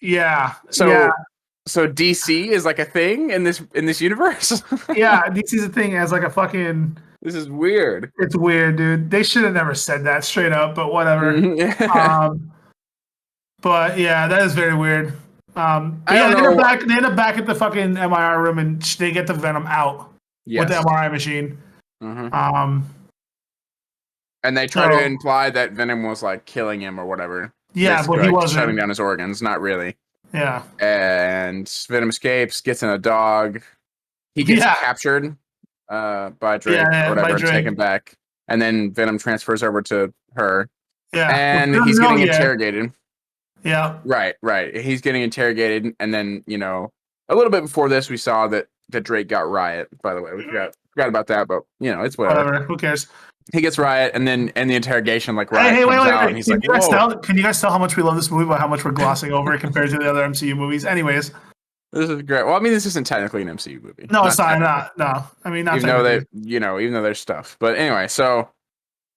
yeah, So yeah, so DC is like a thing in this universe. yeah. DC's a thing as like a fucking. This is weird. It's weird, dude. They should have never said that straight up, but whatever. Yeah. But yeah, that is very weird. But I yeah, don't they end, know. up back, they end up back at the fucking MRI room, and they get the Venom out with the Yes. MRI machine. Mhm. And they try to imply that Venom was like killing him or whatever. Yeah, Basically, but he like, wasn't. shutting down his organs. Not really. Yeah. And Venom escapes, gets in a dog. He gets captured by Drake or whatever, and taken back. And then Venom transfers over to her. Yeah. And he's getting interrogated. Yeah. Right. He's getting interrogated, and then a little bit before this, we saw that Drake got Riot. By the way, we forgot about that, but it's whatever. Who cares? He gets Riot, and then in the interrogation, like Riot comes out, and he's can like, you guys "Whoa!" Can you guys tell how much we love this movie by how much we're glossing over it compared to the other MCU movies? Anyways, This is great. Well, I mean, this isn't technically an MCU movie. no, it's not. No, I mean, not even though they, even though there's stuff. But anyway, so,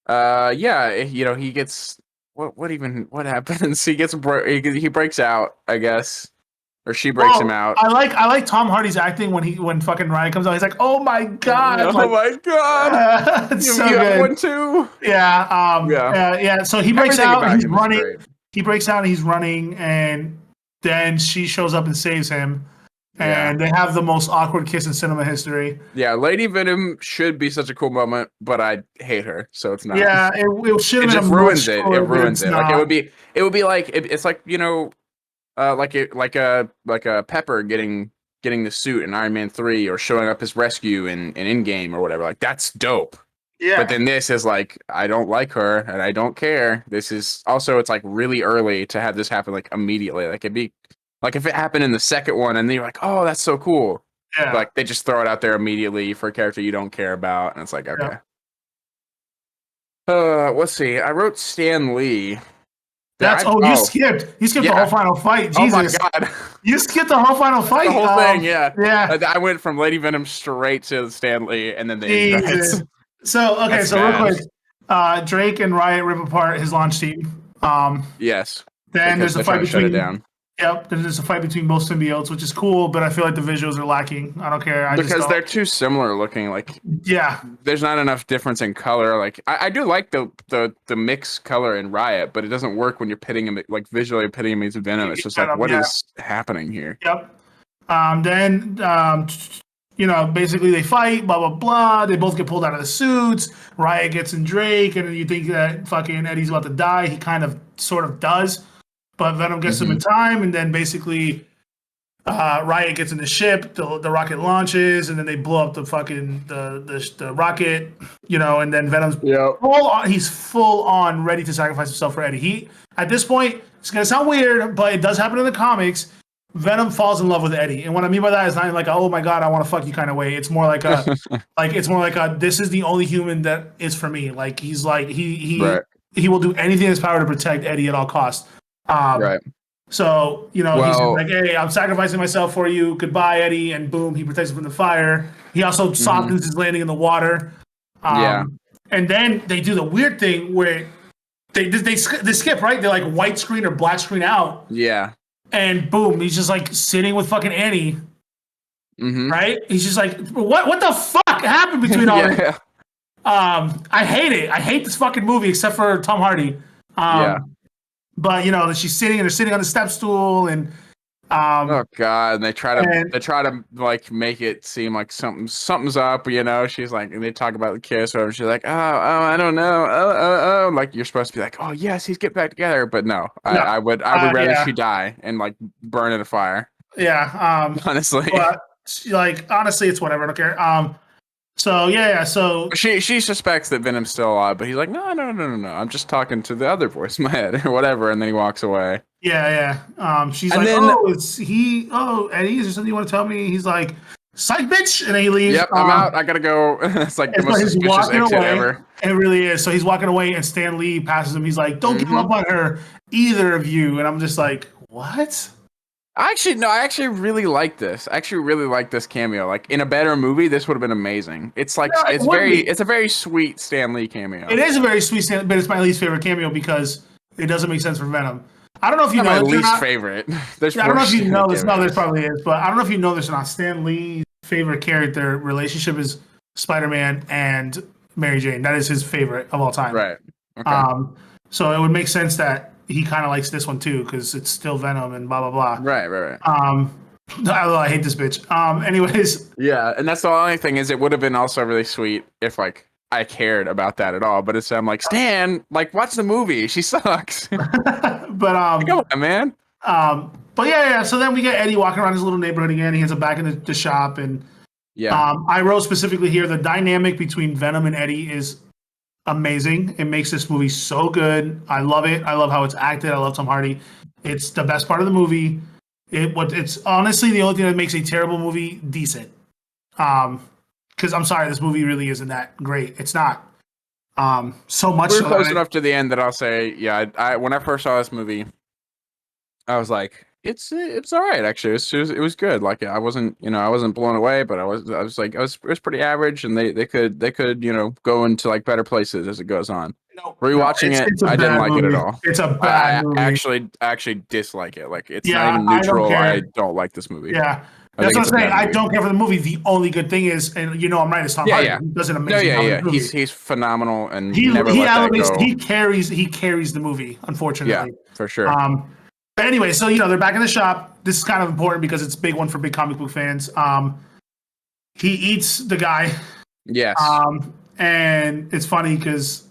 yeah, he gets what happens? He gets he breaks out, I guess, or she breaks him out. I like Tom Hardy's acting when fucking Ryan comes out. He's like, "Oh my god! Oh my god! It's you so have good. One too. Yeah. Yeah. So he breaks out and he's running. Great. He breaks out and he's running, and then she shows up and saves him. And they have the most awkward kiss in cinema history. Yeah, Lady Venom should be such a cool moment, but I hate her, so it's not. Yeah, it should have been. It just ruins it. It ruins it. Like it would be like it's like like a Pepper getting the suit in Iron Man 3 or showing up as rescue in Endgame or whatever. Like that's dope. Yeah. But then this is like, I don't like her and I don't care. This is also, it's like really early to have this happen like immediately. Like it'd be like if it happened in the second one and then you're like, oh, that's so cool. Yeah. But, like they just throw it out there immediately for a character you don't care about. And it's like, okay. Yeah. Let's see. I wrote Stan Lee. You skipped the whole final fight. Jesus. Oh my god. You skipped the whole final fight. The whole thing, yeah. Yeah. I went from Lady Venom straight to Stan Lee and then the end credits. So real quick, Drake and Riot rip apart his launch team. Yes. Then there's a fight between Yep, there's a fight between both symbiotes, which is cool, but I feel like the visuals are lacking. I don't care. Because they're too similar looking. Like, yeah, there's not enough difference in color. Like, I do like the mixed color in Riot, but it doesn't work when you're pitting him, like visually pitting him against Venom. It's just like, what is happening here? Yep. Then basically they fight, blah blah blah. They both get pulled out of the suits. Riot gets in Drake, and then you think that fucking Eddie's about to die. He kind of, sort of does. But Venom gets him in time, and then basically Riot gets in the ship, the rocket launches, and then they blow up the fucking the rocket, and then Venom's he's full on ready to sacrifice himself for Eddie. He at this point, it's gonna sound weird, but it does happen in the comics. Venom falls in love with Eddie, and what I mean by that is not like, oh my god, I want to fuck you kind of way. It's more like a this is the only human that is for me. Like he's like he will do anything in his power to protect Eddie at all costs. Right. So, he's like, hey, I'm sacrificing myself for you. Goodbye, Eddie. And boom, he protects him from the fire. He also softens his landing in the water. And then they do the weird thing where they skip, right? They're like white screen or black screen out. Yeah. And boom, he's just like sitting with fucking Annie. right? He's just like, what the fuck happened between all this? Yeah. I hate it. I hate this fucking movie, except for Tom Hardy. Yeah. But she's sitting and they're sitting on the step stool, and Oh God! And they try and to like make it seem like something's up. She's like, and they talk about the kiss, or she's like, I don't know, like you're supposed to be like, oh yes, he's getting back together, but no, no, I would rather yeah, she die and like burn in a fire. yeah. Honestly, But like honestly, it's whatever. I don't care. So yeah. So she suspects that Venom's still alive, but he's like, no. I'm just talking to the other voice in my head or whatever, and then he walks away. yeah. She's And like, then, oh, is he? Oh, Eddie, is there something you want to tell me? He's like, psych, bitch, and then he leaves. yep, I'm out. I gotta go. It's like the And so most he's suspicious walking exit away. ever. It really is. So he's walking away, and Stan Lee passes him. He's like, don't give up on her, either of you. And I'm just like, what? I actually really like this. I actually really like this cameo. Like in a better movie, this would have been amazing. It's like No, it's a very sweet Stan Lee cameo. It is a very sweet, but it's my least favorite cameo because it doesn't make sense for Venom. I don't know if you Not know my this or least not. favorite. There's I don't know if you know this. No, there cameos. probably is, but I don't know if you know this or not. Stan Lee's favorite character relationship is Spider-Man and Mary Jane. That is his favorite of all time. Right. Okay. So it would make sense that he kind of likes this one too because it's still Venom and blah blah blah. Right. I hate this bitch. Anyways. Yeah, and that's the only thing is it would have been also really sweet if like I cared about that at all. But it's I'm like Stan, like watch the movie. She sucks. But Come on, man. But yeah. So then we get Eddie walking around his little neighborhood again. He ends up back in the shop, and I wrote specifically here the dynamic between Venom and Eddie is amazing. It makes this movie so good. I love it. I love how it's acted. I love Tom Hardy. It's the best part of the movie. It's honestly the only thing that makes a terrible movie decent. Because I'm sorry, this movie really isn't that great. It's not. So much. We're close enough to the end that I'll say, yeah. I when I first saw this movie, I was like, it's all right actually. It was good. Like I wasn't blown away, but I was like it was pretty average, and they could go into like better places as it goes on. Rewatching it, I didn't like it at all. It's a bad movie. I actually dislike it. Like it's not even neutral. I don't like this movie. Yeah. That's what I'm saying. I don't care for the movie. The only good thing is, and I'm right, it's Tom Hardy. He does an amazing job in the movie. He's phenomenal, and he never let that go. He carries the movie, unfortunately. Yeah, for sure. But anyway, so they're back in the shop. This is kind of important because it's a big one for big comic book fans. He eats the guy. Yes. And it's funny because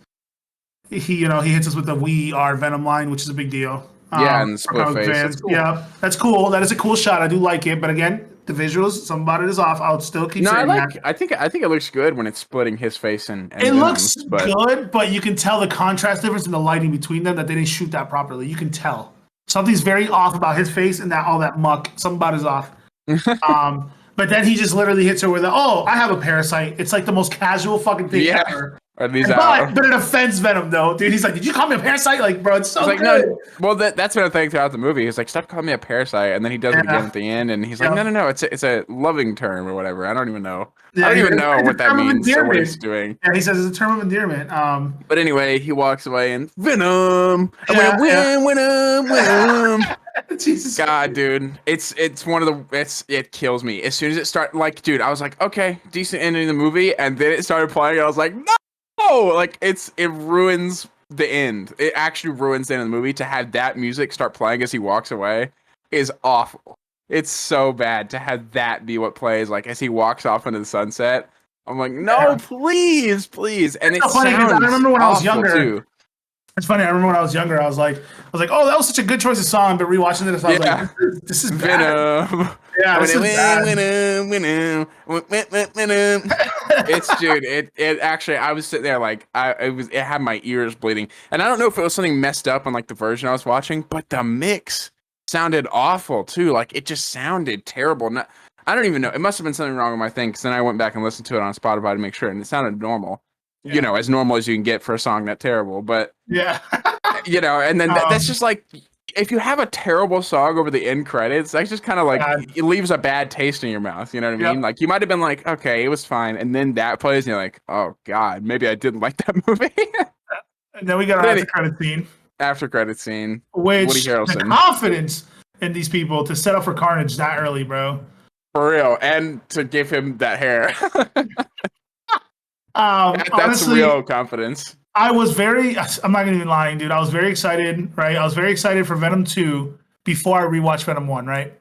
he hits us with the "We Are Venom" line, which is a big deal. Yeah, and the split face. That's cool. Yeah, that's cool. That is a cool shot. I do like it, but again, the visuals, some about it is off. I'll still keep saying that. I think it looks good when it's splitting his face and it looks good, but you can tell the contrast difference in the lighting between them that they didn't shoot that properly. You can tell something's very off about his face and that all that muck. Something about is off. But then he just literally hits her with I have a parasite. It's like the most casual fucking thing ever. But it offends Venom though, dude. He's like, "Did you call me a parasite?" Like, bro, it's so like, good. No, well, that's what I think throughout the movie. He's like, "Stop calling me a parasite," and then he does it again at the end, and he's like, "No, it's a loving term or whatever." I don't even know. I don't even know what that means or what he's doing. Yeah, he says it's a term of endearment. But anyway, he walks away and Venom. Venom. Jesus God, dude, it's one of the it kills me as soon as it started. Like, dude, I was like, okay, decent ending of the movie, and then it started playing. And I was like, no. Like it ruins the end. It actually ruins the end of the movie to have that music start playing as he walks away is awful. It's so bad to have that be what plays like as he walks off into the sunset. I'm like, no, please. And it's funny because I remember when I was younger. Too. It's funny. I remember when I was younger, I was like, oh, that was such a good choice of song. But rewatching this, I was like, this is bad. Venom. Yeah, this is bad. Venom. It's dude. It actually. I was sitting there like it had my ears bleeding, and I don't know if it was something messed up on like the version I was watching, but the mix sounded awful too. Like it just sounded terrible. I don't even know. It must have been something wrong with my thing because then I went back and listened to it on Spotify to make sure, and it sounded normal. Yeah. As normal as you can get for a song that terrible, but and then that's just like if you have a terrible song over the end credits, that's just kind of like it leaves a bad taste in your mouth. You know what I mean? Like you might have been like, okay, it was fine, and then that plays, and you're like, oh god, maybe I didn't like that movie. And then we got our after credit scene. After credit scene, which the confidence in these people to set up for Carnage that early, bro. For real, and to give him that hair. That's Honestly, real confidence. I was very. I'm not gonna be lying, dude. I was very excited, right? I was very excited for Venom 2 before I rewatched Venom 1, right?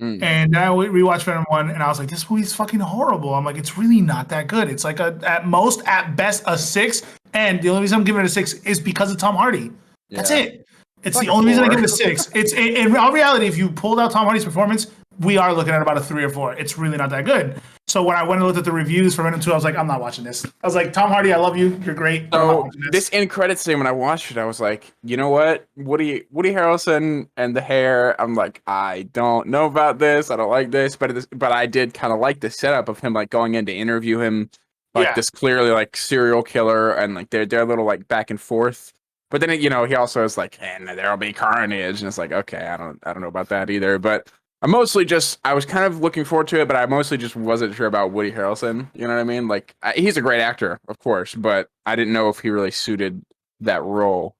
Mm. And then I rewatched Venom 1, and I was like, this movie's fucking horrible. I'm like, it's really not that good. It's like at most, at best, a 6. And the only reason I'm giving it a 6 is because of Tom Hardy. That's Yeah. it. It's Like the a only reason I 4. give it a 6. It's in all reality, if you pulled out Tom Hardy's performance, we are looking at about a 3 or 4. It's really not that good. So when I went and looked at the reviews for Venom 2, I was like, I'm not watching this. I was like, Tom Hardy, I love you. You're great. But I'm not So watching this end credit scene, when I watched it, I was like, you know what, Woody Harrelson and the hair. I'm like, I don't know about this. I don't like this, but I did kind of like the setup of him like going in to interview him, like Yeah. this clearly like serial killer, and like their little like back and forth. But then he also is like, and there'll be carnage, and it's like, okay, I don't know about that either, but. I was kind of looking forward to it, but I mostly just wasn't sure about Woody Harrelson. You know what I mean? Like, he's a great actor, of course, but I didn't know if he really suited that role.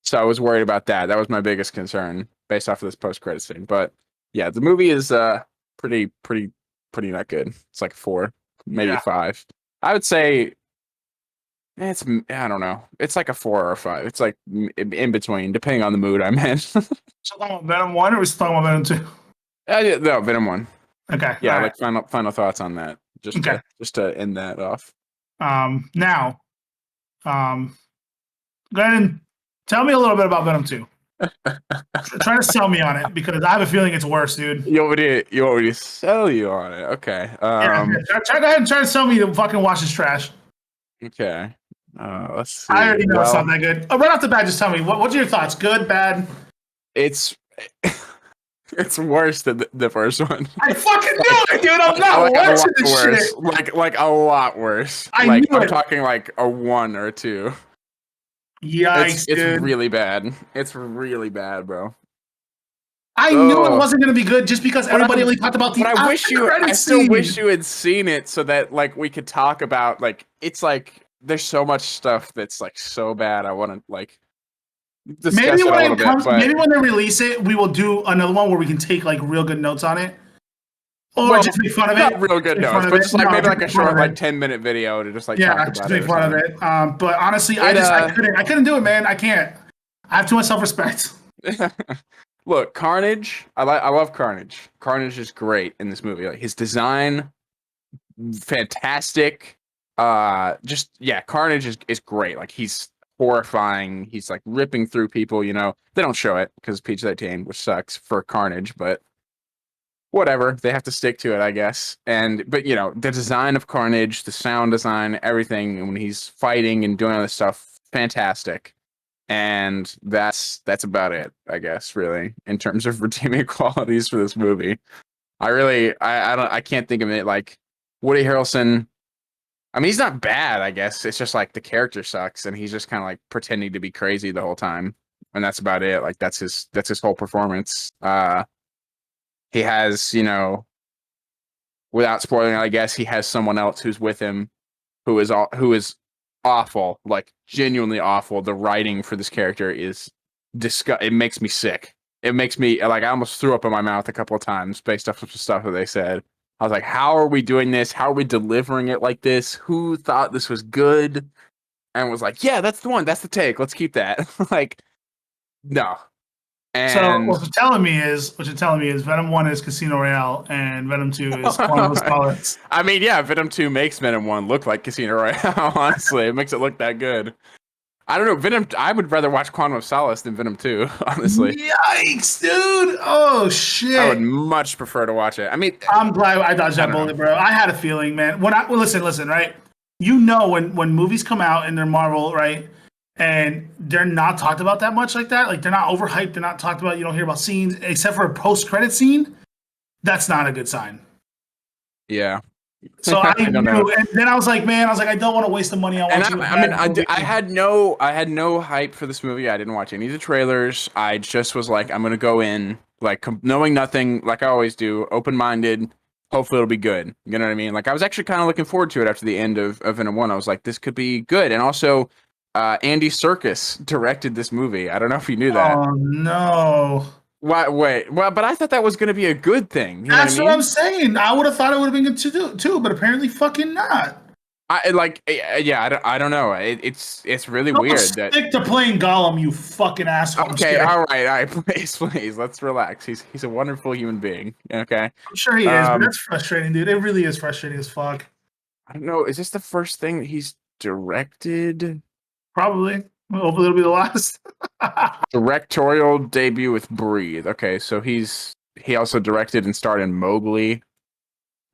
So I was worried about that. That was my biggest concern based off of this post-credit scene. But yeah, the movie is pretty not good. It's like a 4, maybe a Yeah. 5. I would say I don't know. It's like a 4 or a 5. It's like in between, depending on the mood I'm in. So talking about Venom 1 or we still talking about Venom 2? Yeah, no, Venom 1. Okay. Yeah, All right. like final thoughts on that. Okay. Just to end that off. Now, go ahead and tell me a little bit about Venom 2. Try to sell me on it because I have a feeling it's worse, dude. You want me to sell you on it? Okay. Yeah, try go ahead and try to sell me to fucking watch this trash. Okay. Let's see. I already know it's not that good. Right off the bat, just tell me what's your thoughts? Good, bad? It's it's worse than the first one. I fucking knew it, dude. I'm not watching this worse. shit. Like a lot worse. I'm talking like a 1 or 2. Yikes, it's dude. really bad. It's really bad, bro. I knew it wasn't going to be good just because everybody only talked about the I still wish you had seen it so that like we could talk about like it's like there's so much stuff that's like so bad. I want to like discuss maybe it when a little it comes, bit, but maybe when they release it, we will do another one where we can take like real good notes on it, or just make fun of it. Not real good notes, but just like maybe like a short like 10-minute video to just like talk about just it. make fun of it. But honestly, I couldn't do it, man. I can't. I have too much self-respect. Look, Carnage. I love Carnage. Carnage is great in this movie. Like his design, fantastic. Carnage is great. Like he's horrifying. He's like ripping through people. You know, they don't show it because PG-13, which sucks for Carnage, but whatever. They have to stick to it, I guess. But you know, the design of Carnage, the sound design, everything when he's fighting and doing all this stuff, fantastic. And that's about it, I guess, really, in terms of redeeming qualities for this movie. I can't think of it. Like Woody Harrelson, I mean, he's not bad, I guess. It's just like the character sucks and he's just kind of like pretending to be crazy the whole time. And that's about it. Like that's his whole performance. He has, you know, without spoiling, I guess he has someone else who's with him who is awful, like genuinely awful. The writing for this character is it makes me sick. It makes me like I almost threw up in my mouth a couple of times based off of the stuff that they said. I was like, how are we doing this? How are we delivering it like this? Who thought this was good? And was like, yeah, that's the one. That's the take. Let's keep that. Like, no. And so what you're telling me is Venom 1 is Casino Royale and Venom 2 is Quantum of Solace. I mean, yeah, Venom 2 makes Venom 1 look like Casino Royale, honestly. It makes it look that good. I don't know, Venom. I would rather watch Quantum of Solace than Venom 2, honestly. Yikes, dude! Oh shit! I would much prefer to watch it. I mean, I'm glad I dodged that bullet, bro. I had a feeling, man. Listen, right? You know when movies come out and they're Marvel, right? And they're not talked about that much like that. Like they're not overhyped. They're not talked about. You don't hear about scenes except for a post-credit scene. That's not a good sign. Yeah. So I knew, and then I was like, I don't want to waste the money on watching. I had no hype for this movie. I didn't watch any of the trailers. I just was like, I'm gonna go in like knowing nothing, like I always do, open-minded. Hopefully it'll be good. You know what I mean? Like I was actually kind of looking forward to it after the end of Venom 1. I was like, this could be good. And also, Andy Serkis directed this movie. I don't know if you knew that. Oh no! Why? Wait. Well, but I thought that was going to be a good thing. You know That's what I what I'm mean? saying. I would have thought it would have been good to do too, but apparently fucking not. Yeah. I don't know. It's really Don't weird that. stick to playing Gollum, you fucking asshole. I'm Okay. scared. All right. Please. Let's relax. He's a wonderful human being. Okay. I'm sure he is, but Um. that's frustrating, dude. It really is frustrating as fuck. I don't know. Is this the first thing that he's directed? Probably. Hopefully it'll be the last. Directorial debut with Breathe. Okay, so he also directed and starred in Mowgli.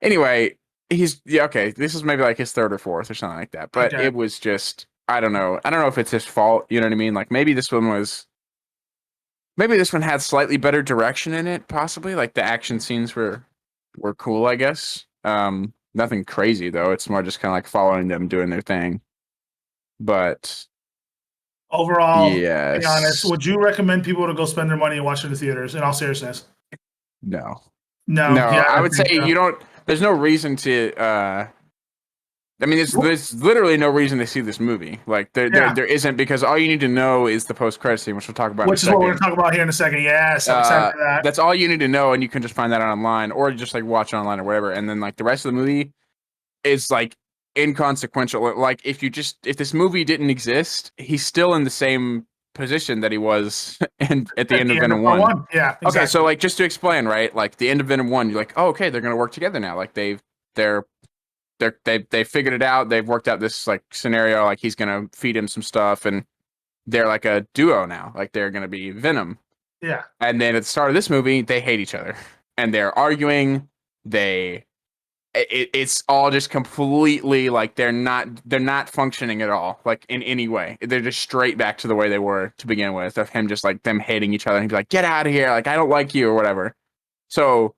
Anyway, yeah, okay. This is maybe like his third or fourth or something like that. But Okay. it was just I don't know. I don't know if it's his fault. You know what I mean? Like maybe this one had slightly better direction in it. Possibly like the action scenes were cool. I guess. Nothing crazy though. It's more just kind of like following them doing their thing. But Overall, to be honest, yes, would you recommend people to go spend their money and watch it in the theaters? In all seriousness, no. no. No, Yeah, I I would say think so. you don't. There's no reason to. I mean, there's literally no reason to see this movie. Like Yeah, there isn't because all you need to know is the post credit scene, which we'll talk about in a which is what we're second. gonna talk about here in a second. Yes, I'm excited for that. That's all you need to know, and you can just find that online or just like watch it online or whatever. And then like the rest of the movie is like inconsequential. Like if this movie didn't exist, he's still in the same position that he was and at the At end of the end of Venom part 1. one. Yeah, Okay, so exactly. like just to explain, right? Like the end of Venom 1, you're like, oh, okay, they're gonna work together now. Like they're they figured it out. They've worked out this like scenario. Like he's gonna feed him some stuff, and they're like a duo now. Like they're gonna be Venom. Yeah, And then at the start of this movie, they hate each other, and they're arguing. It's all just completely like they're not functioning at all, like in any way. They're just straight back to the way they were to begin with, of him just like them hating each other, and he'd be like, "Get out of here! Like I don't like you" or whatever. So,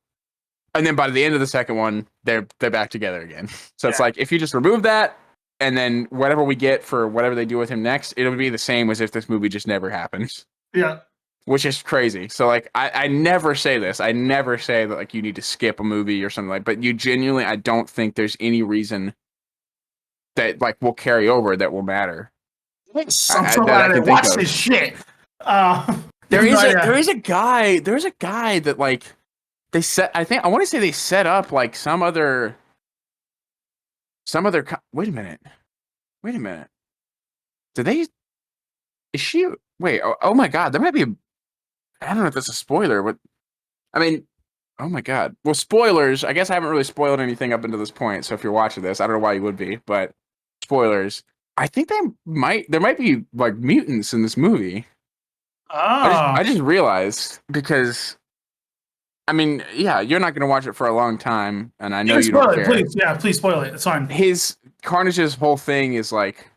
and then by the end of the second one, they're back together again. So it's yeah, like if you just remove that, and then whatever we get for whatever they do with him next, it'll be the same as if this movie just never happened, yeah. which is crazy. So like I never say this. I never say that like you need to skip a movie or something like, but you genuinely I don't think there's any reason that like will carry over that will matter. I'm I so that glad I I can didn't think watch of. this shit. Uh, There even though, is a yeah. there's a guy that like I want to say they set up like wait a minute. Wait a minute. Did they is she wait, oh my god, there might be I don't know if that's a spoiler, but I mean, oh my god. Well, spoilers. I guess I haven't really spoiled anything up until this point. So if you're watching this, I don't know why you would be, but spoilers. I think there might be like mutants in this movie. Oh, I just realized because I mean, yeah, you're not going to watch it for a long time, and I you know can you don't spoil it, care. please. Yeah, please spoil it. It's fine. His Carnage's whole thing is like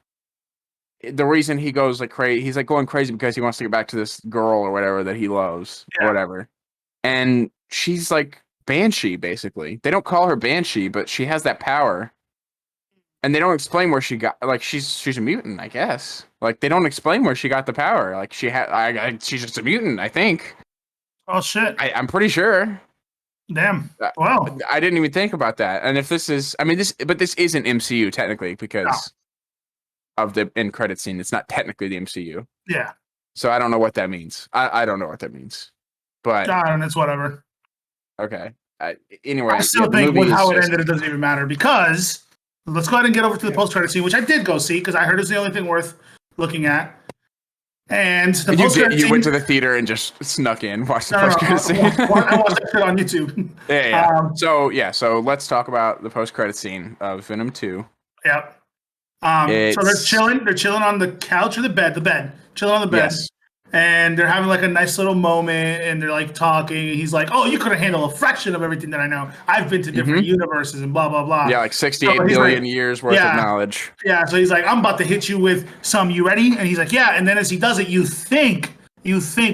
the reason he goes like crazy. He's like going crazy because he wants to get back to this girl or whatever that he loves or Yeah. whatever. And she's like Banshee, basically. They don't call her Banshee, but she has that power. And they don't explain where she got like she's a mutant, I guess. Like they don't explain where she got the power. Like she's just a mutant, I think. Oh shit. I'm pretty sure. Damn. Uh, Wow. I didn't even think about that. And if this is, I mean, but this isn't MCU technically No. because of the end credit scene. It's not technically the MCU. Yeah. So I don't know what that means. I don't know what that means. But God, it's whatever. okay. I Anyway, yeah, still the think movie with is how it just ended, it doesn't even matter because let's go ahead and get over to the yeah. post credit scene, which I did go see because I heard it's the only thing worth looking at. And the You post did. credit You scene. went to the theater and just snuck in, watched the No, no, post credit scene. I watched that shit on YouTube. Yeah. So let's talk about the post credit scene of Venom 2. Yep. So they're It's chilling. They're chilling on the couch or the bed, chilling on the bed. yes. And they're having like a nice little moment and they're like talking. And he's like, "Oh, you couldn't handle a fraction of everything that I know. I've been to different hmm universes and blah, blah, blah." Yeah, like So 68 he's like, billion years worth of yeah, knowledge. yeah. So he's like, "I'm about to hit you with some. You ready?" And he's like, "Yeah." And then as he does it, you think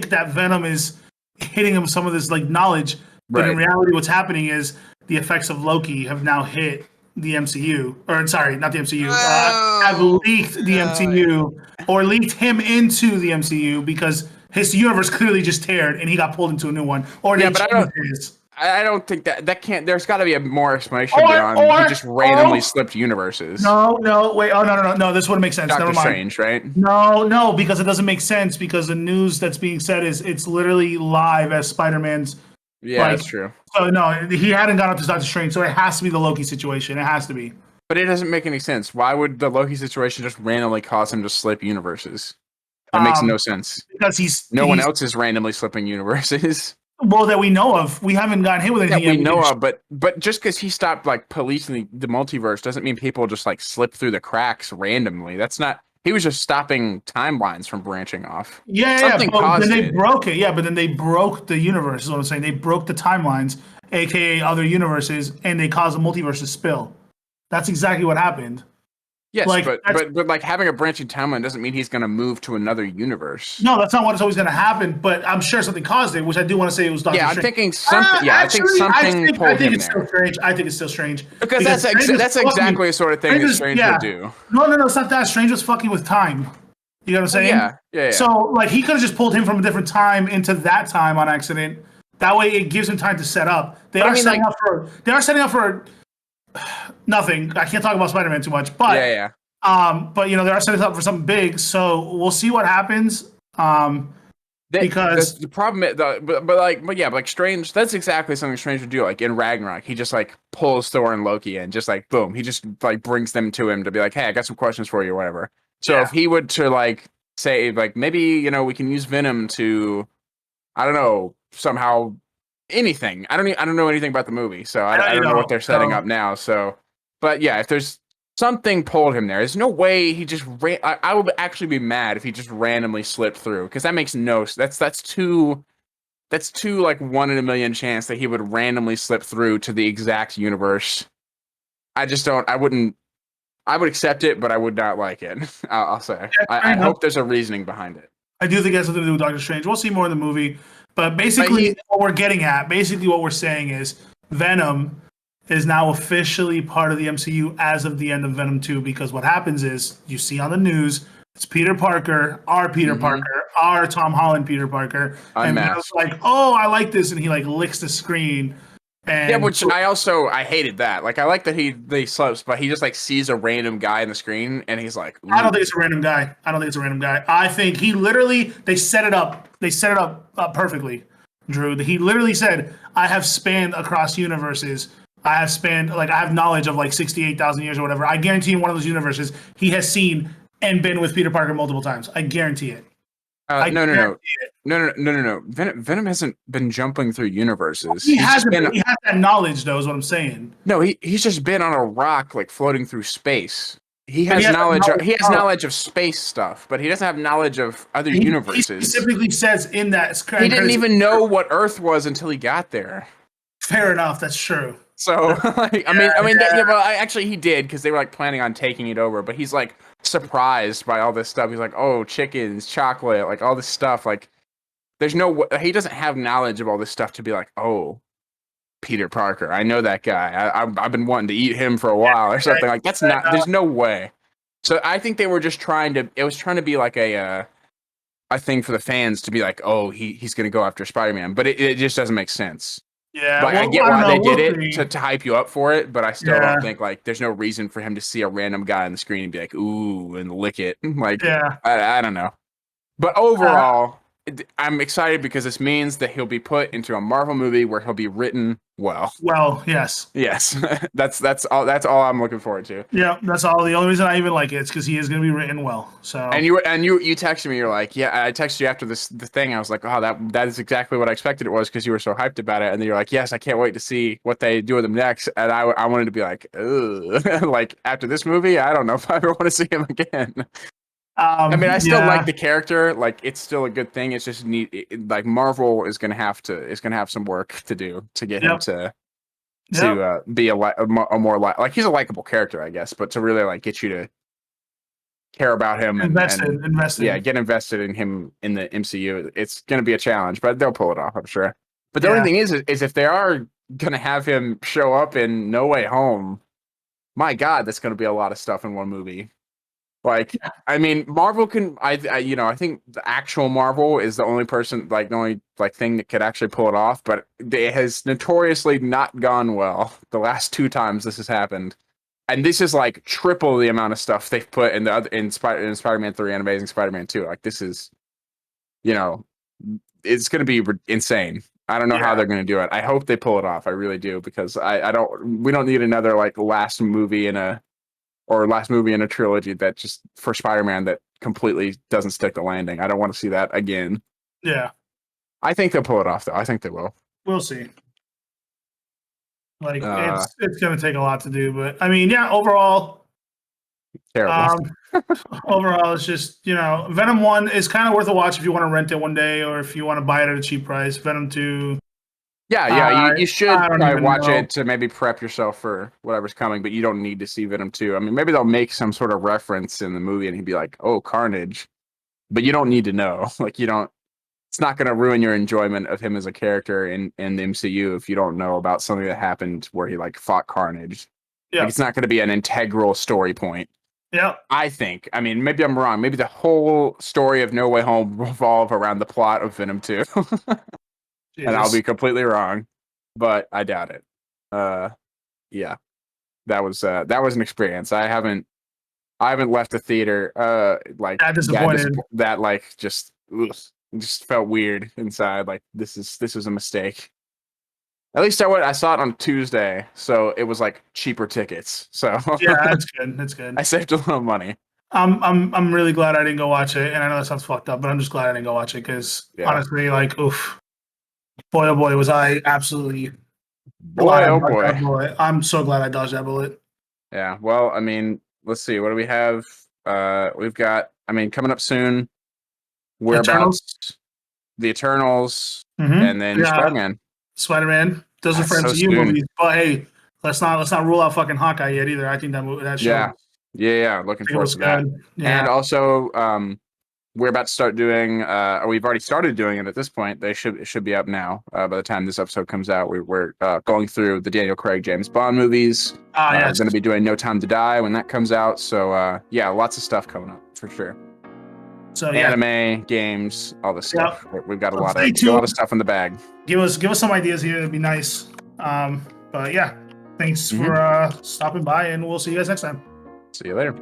that Venom is hitting him with some of this like knowledge. But in Right. reality, what's happening is the effects of Loki have now hit the MCU, or sorry, not the MCU, have Oh, leaked the no. MCU or leaked him into the MCU because his universe clearly just teared and he got pulled into a new one, or Yeah, they but changed his. I don't think that can't. There's got to be a more explanation beyond he just randomly slipped universes. No, wait. Oh, no. This wouldn't make sense. Doctor Never mind. Strange, right? No, because it doesn't make sense because the news that's being said is it's literally live as Spider-Man's. Yeah, that's true. So no, he hadn't gone up to Doctor Strange, so it has to be the Loki situation. It has to be. But it doesn't make any sense. Why would the Loki situation just randomly cause him to slip universes? That makes no sense. Because no one else is randomly slipping universes. Well, that we know of, we haven't gotten hit with anything. That we know of, but just because he stopped like policing the multiverse doesn't mean people just like slip through the cracks randomly. That's not. He was just stopping timelines from branching off. Something caused then they broke it. Yeah, but then they broke the universe. Is what I'm saying. They broke the timelines, aka other universes, and they caused the multiverse to spill. That's exactly what happened. Yes, but like having a branching timeline doesn't mean he's going to move to another universe. No, that's not what it's always going to happen. But I'm sure something caused it, which I do want to say it was Doctor Strange. I'm thinking something. I think something pulled him there. Still strange. I think it's still strange because that's exactly the sort of thing that Strange would do. No, it's not that. Strange was fucking with time. You know what I'm saying? Yeah. So like he could have just pulled him from a different time into that time on accident. That way it gives him time to set up. They are setting up for nothing. I can't talk about Spider-Man too much, but but they are setting up for something big, so we'll see what happens. Because the problem is, like Strange, that's exactly something Strange would do. Like in Ragnarok, he just like pulls Thor and Loki and just like boom, he just like brings them to him to be like, hey, I got some questions for you, or whatever. So if he would to like say like maybe we can use Venom to, I don't know, somehow anything. I don't know anything about the movie, so I don't know what they're setting up now. So, but yeah, if there's something pulled him there, there's no way he just ran. I would actually be mad if he just randomly slipped through, because that makes no. That's too like 1 in a million chance that he would randomly slip through to the exact universe. I just don't. I wouldn't. I would accept it, but I would not like it. I'll say. I hope there's a reasoning behind it. I do think it has something to do with Doctor Strange. We'll see more in the movie. But basically, what we're getting at, what we're saying is Venom is now officially part of the MCU as of the end of Venom 2, because what happens is, you see on the news, it's Peter Parker, our Peter Parker, our Tom Holland Peter Parker. And Venom's like, oh, I like this. And he like licks the screen. And which I hated that. Like, I like that he slips, but he just like sees a random guy in the screen and he's like, ooh. I don't think it's a random guy. I think he literally, they set it up perfectly, Drew. He literally said, I have spanned across universes. I have knowledge of like 68,000 years or whatever. I guarantee in one of those universes, he has seen and been with Peter Parker multiple times. I guarantee it. No. Venom hasn't been jumping through universes. He has that knowledge, though, is what I'm saying. No, he's just been on a rock, like floating through space. He has knowledge of space stuff, but he doesn't have knowledge of other universes. He specifically says in that he didn't even know what Earth was until he got there. Fair enough, that's true. So, actually, he did, because they were like planning on taking it over. But he's like surprised by all this stuff. He's like, "Oh, chickens, chocolate, like all this stuff." Like, he doesn't have knowledge of all this stuff to be like, "Oh, Peter Parker, I know that guy. I've been wanting to eat him for a while," or something like. That's not. There's no way. So I think they were just trying to. It was trying to be like a thing for the fans to be like, "Oh, he's going to go after Spider-Man," but it just doesn't make sense. Yeah, I get why they did it to hype you up for it, but I still don't think like there's no reason for him to see a random guy on the screen and be like, ooh, and lick it. Like, I don't know. But overall, I'm excited because this means that he'll be put into a Marvel movie where he'll be written well. Well, yes. that's all I'm looking forward to. Yeah, that's all. The only reason I even like it is because he is going to be written well. So and you texted me. You're like, yeah. I texted you after the thing. I was like, oh, that is exactly what I expected it was, because you were so hyped about it. And then you're like, yes, I can't wait to see what they do with him next. And I wanted to be like, ugh. Like, after this movie, I don't know if I ever want to see him again. I still like the character. Like, it's still a good thing. It's just like Marvel is gonna have some work to do to get him to be a more like he's a likable character, I guess, but to really like get you to care about him and get invested in him in the MCU, it's gonna be a challenge, but they'll pull it off, I'm sure. But the only thing is if they are gonna have him show up in No Way Home, my God, that's gonna be a lot of stuff in one movie. Like, I mean, Marvel can. I think the actual Marvel is the only person, like, the only like thing that could actually pull it off. But it has notoriously not gone well the last 2 times this has happened, and this is like triple the amount of stuff they've put in the other in Spider-Man 3 and Amazing Spider-Man 2. Like, this is, you know, it's going to be insane. I don't know how Yeah. they're going to do it. I hope they pull it off. I really do, because I don't. We don't need another like last movie in a trilogy that just for Spider-Man that completely doesn't stick the landing. I don't want to see that again. Yeah. I think they'll pull it off though. I think they will. We'll see. Like Uh, it's gonna take a lot to do, but I mean, yeah, overall, Terrible. um, overall, it's just Venom 1 is kind of worth a watch if you want to rent it one day or if you want to buy it at a cheap price. Venom 2, Yeah. You should I don't probably even watch know. it to maybe prep yourself for whatever's coming, but you don't need to see Venom 2. I mean, maybe they'll make some sort of reference in the movie and he'd be like, "Oh, Carnage," but you don't need to know. Like, you don't. It's not going to ruin your enjoyment of him as a character in the MCU if you don't know about something that happened where he like fought Carnage. Like, Yeah, it's not going to be an integral story point. yeah, I think. I mean, maybe I'm wrong. Maybe the whole story of No Way Home revolve around the plot of Venom 2. And I'll Jesus. be completely wrong, but I doubt it. Uh yeah. That was an experience. I haven't left the theater like That disappointed. that like just ugh, just felt weird inside. Like, this is a mistake. At least I saw it on Tuesday, so it was like cheaper tickets. So Yeah, that's good. That's good. I saved a little money. I'm really glad I didn't go watch it, and I know that sounds fucked up, but I'm just glad I didn't go watch it because Yeah. honestly, like, oof, boy, oh boy, was I absolutely glad Boy, I oh dodged boy. that bullet. I'm so glad I dodged that bullet. Yeah. Well, I mean, let's see. What do we have? We've got, I mean, coming up soon, Eternals. Whereabouts, The Eternals, and Mm-hmm. then Yeah, Spider-Man. Spider-Man. Those are That's for so MCU soon. movies, but hey, let's not rule out fucking Hawkeye yet either. I think that show, Yeah. Yeah. Looking I think it forward looks to that. good. And Yeah. also, we're about to start doing, or we've already started doing it at this point. It should be up now. By the time this episode comes out, we're going through the Daniel Craig James Bond movies. Ah, We're yes. going to be doing No Time to Die when that comes out. So yeah, lots of stuff coming up for sure. So yeah, Anime, games, all this yeah. stuff. We've got So stay a lot tuned. of stuff in the bag. Give us some ideas here. It'd be nice. But yeah, thanks Mm-hmm. for stopping by, and we'll see you guys next time. See you later.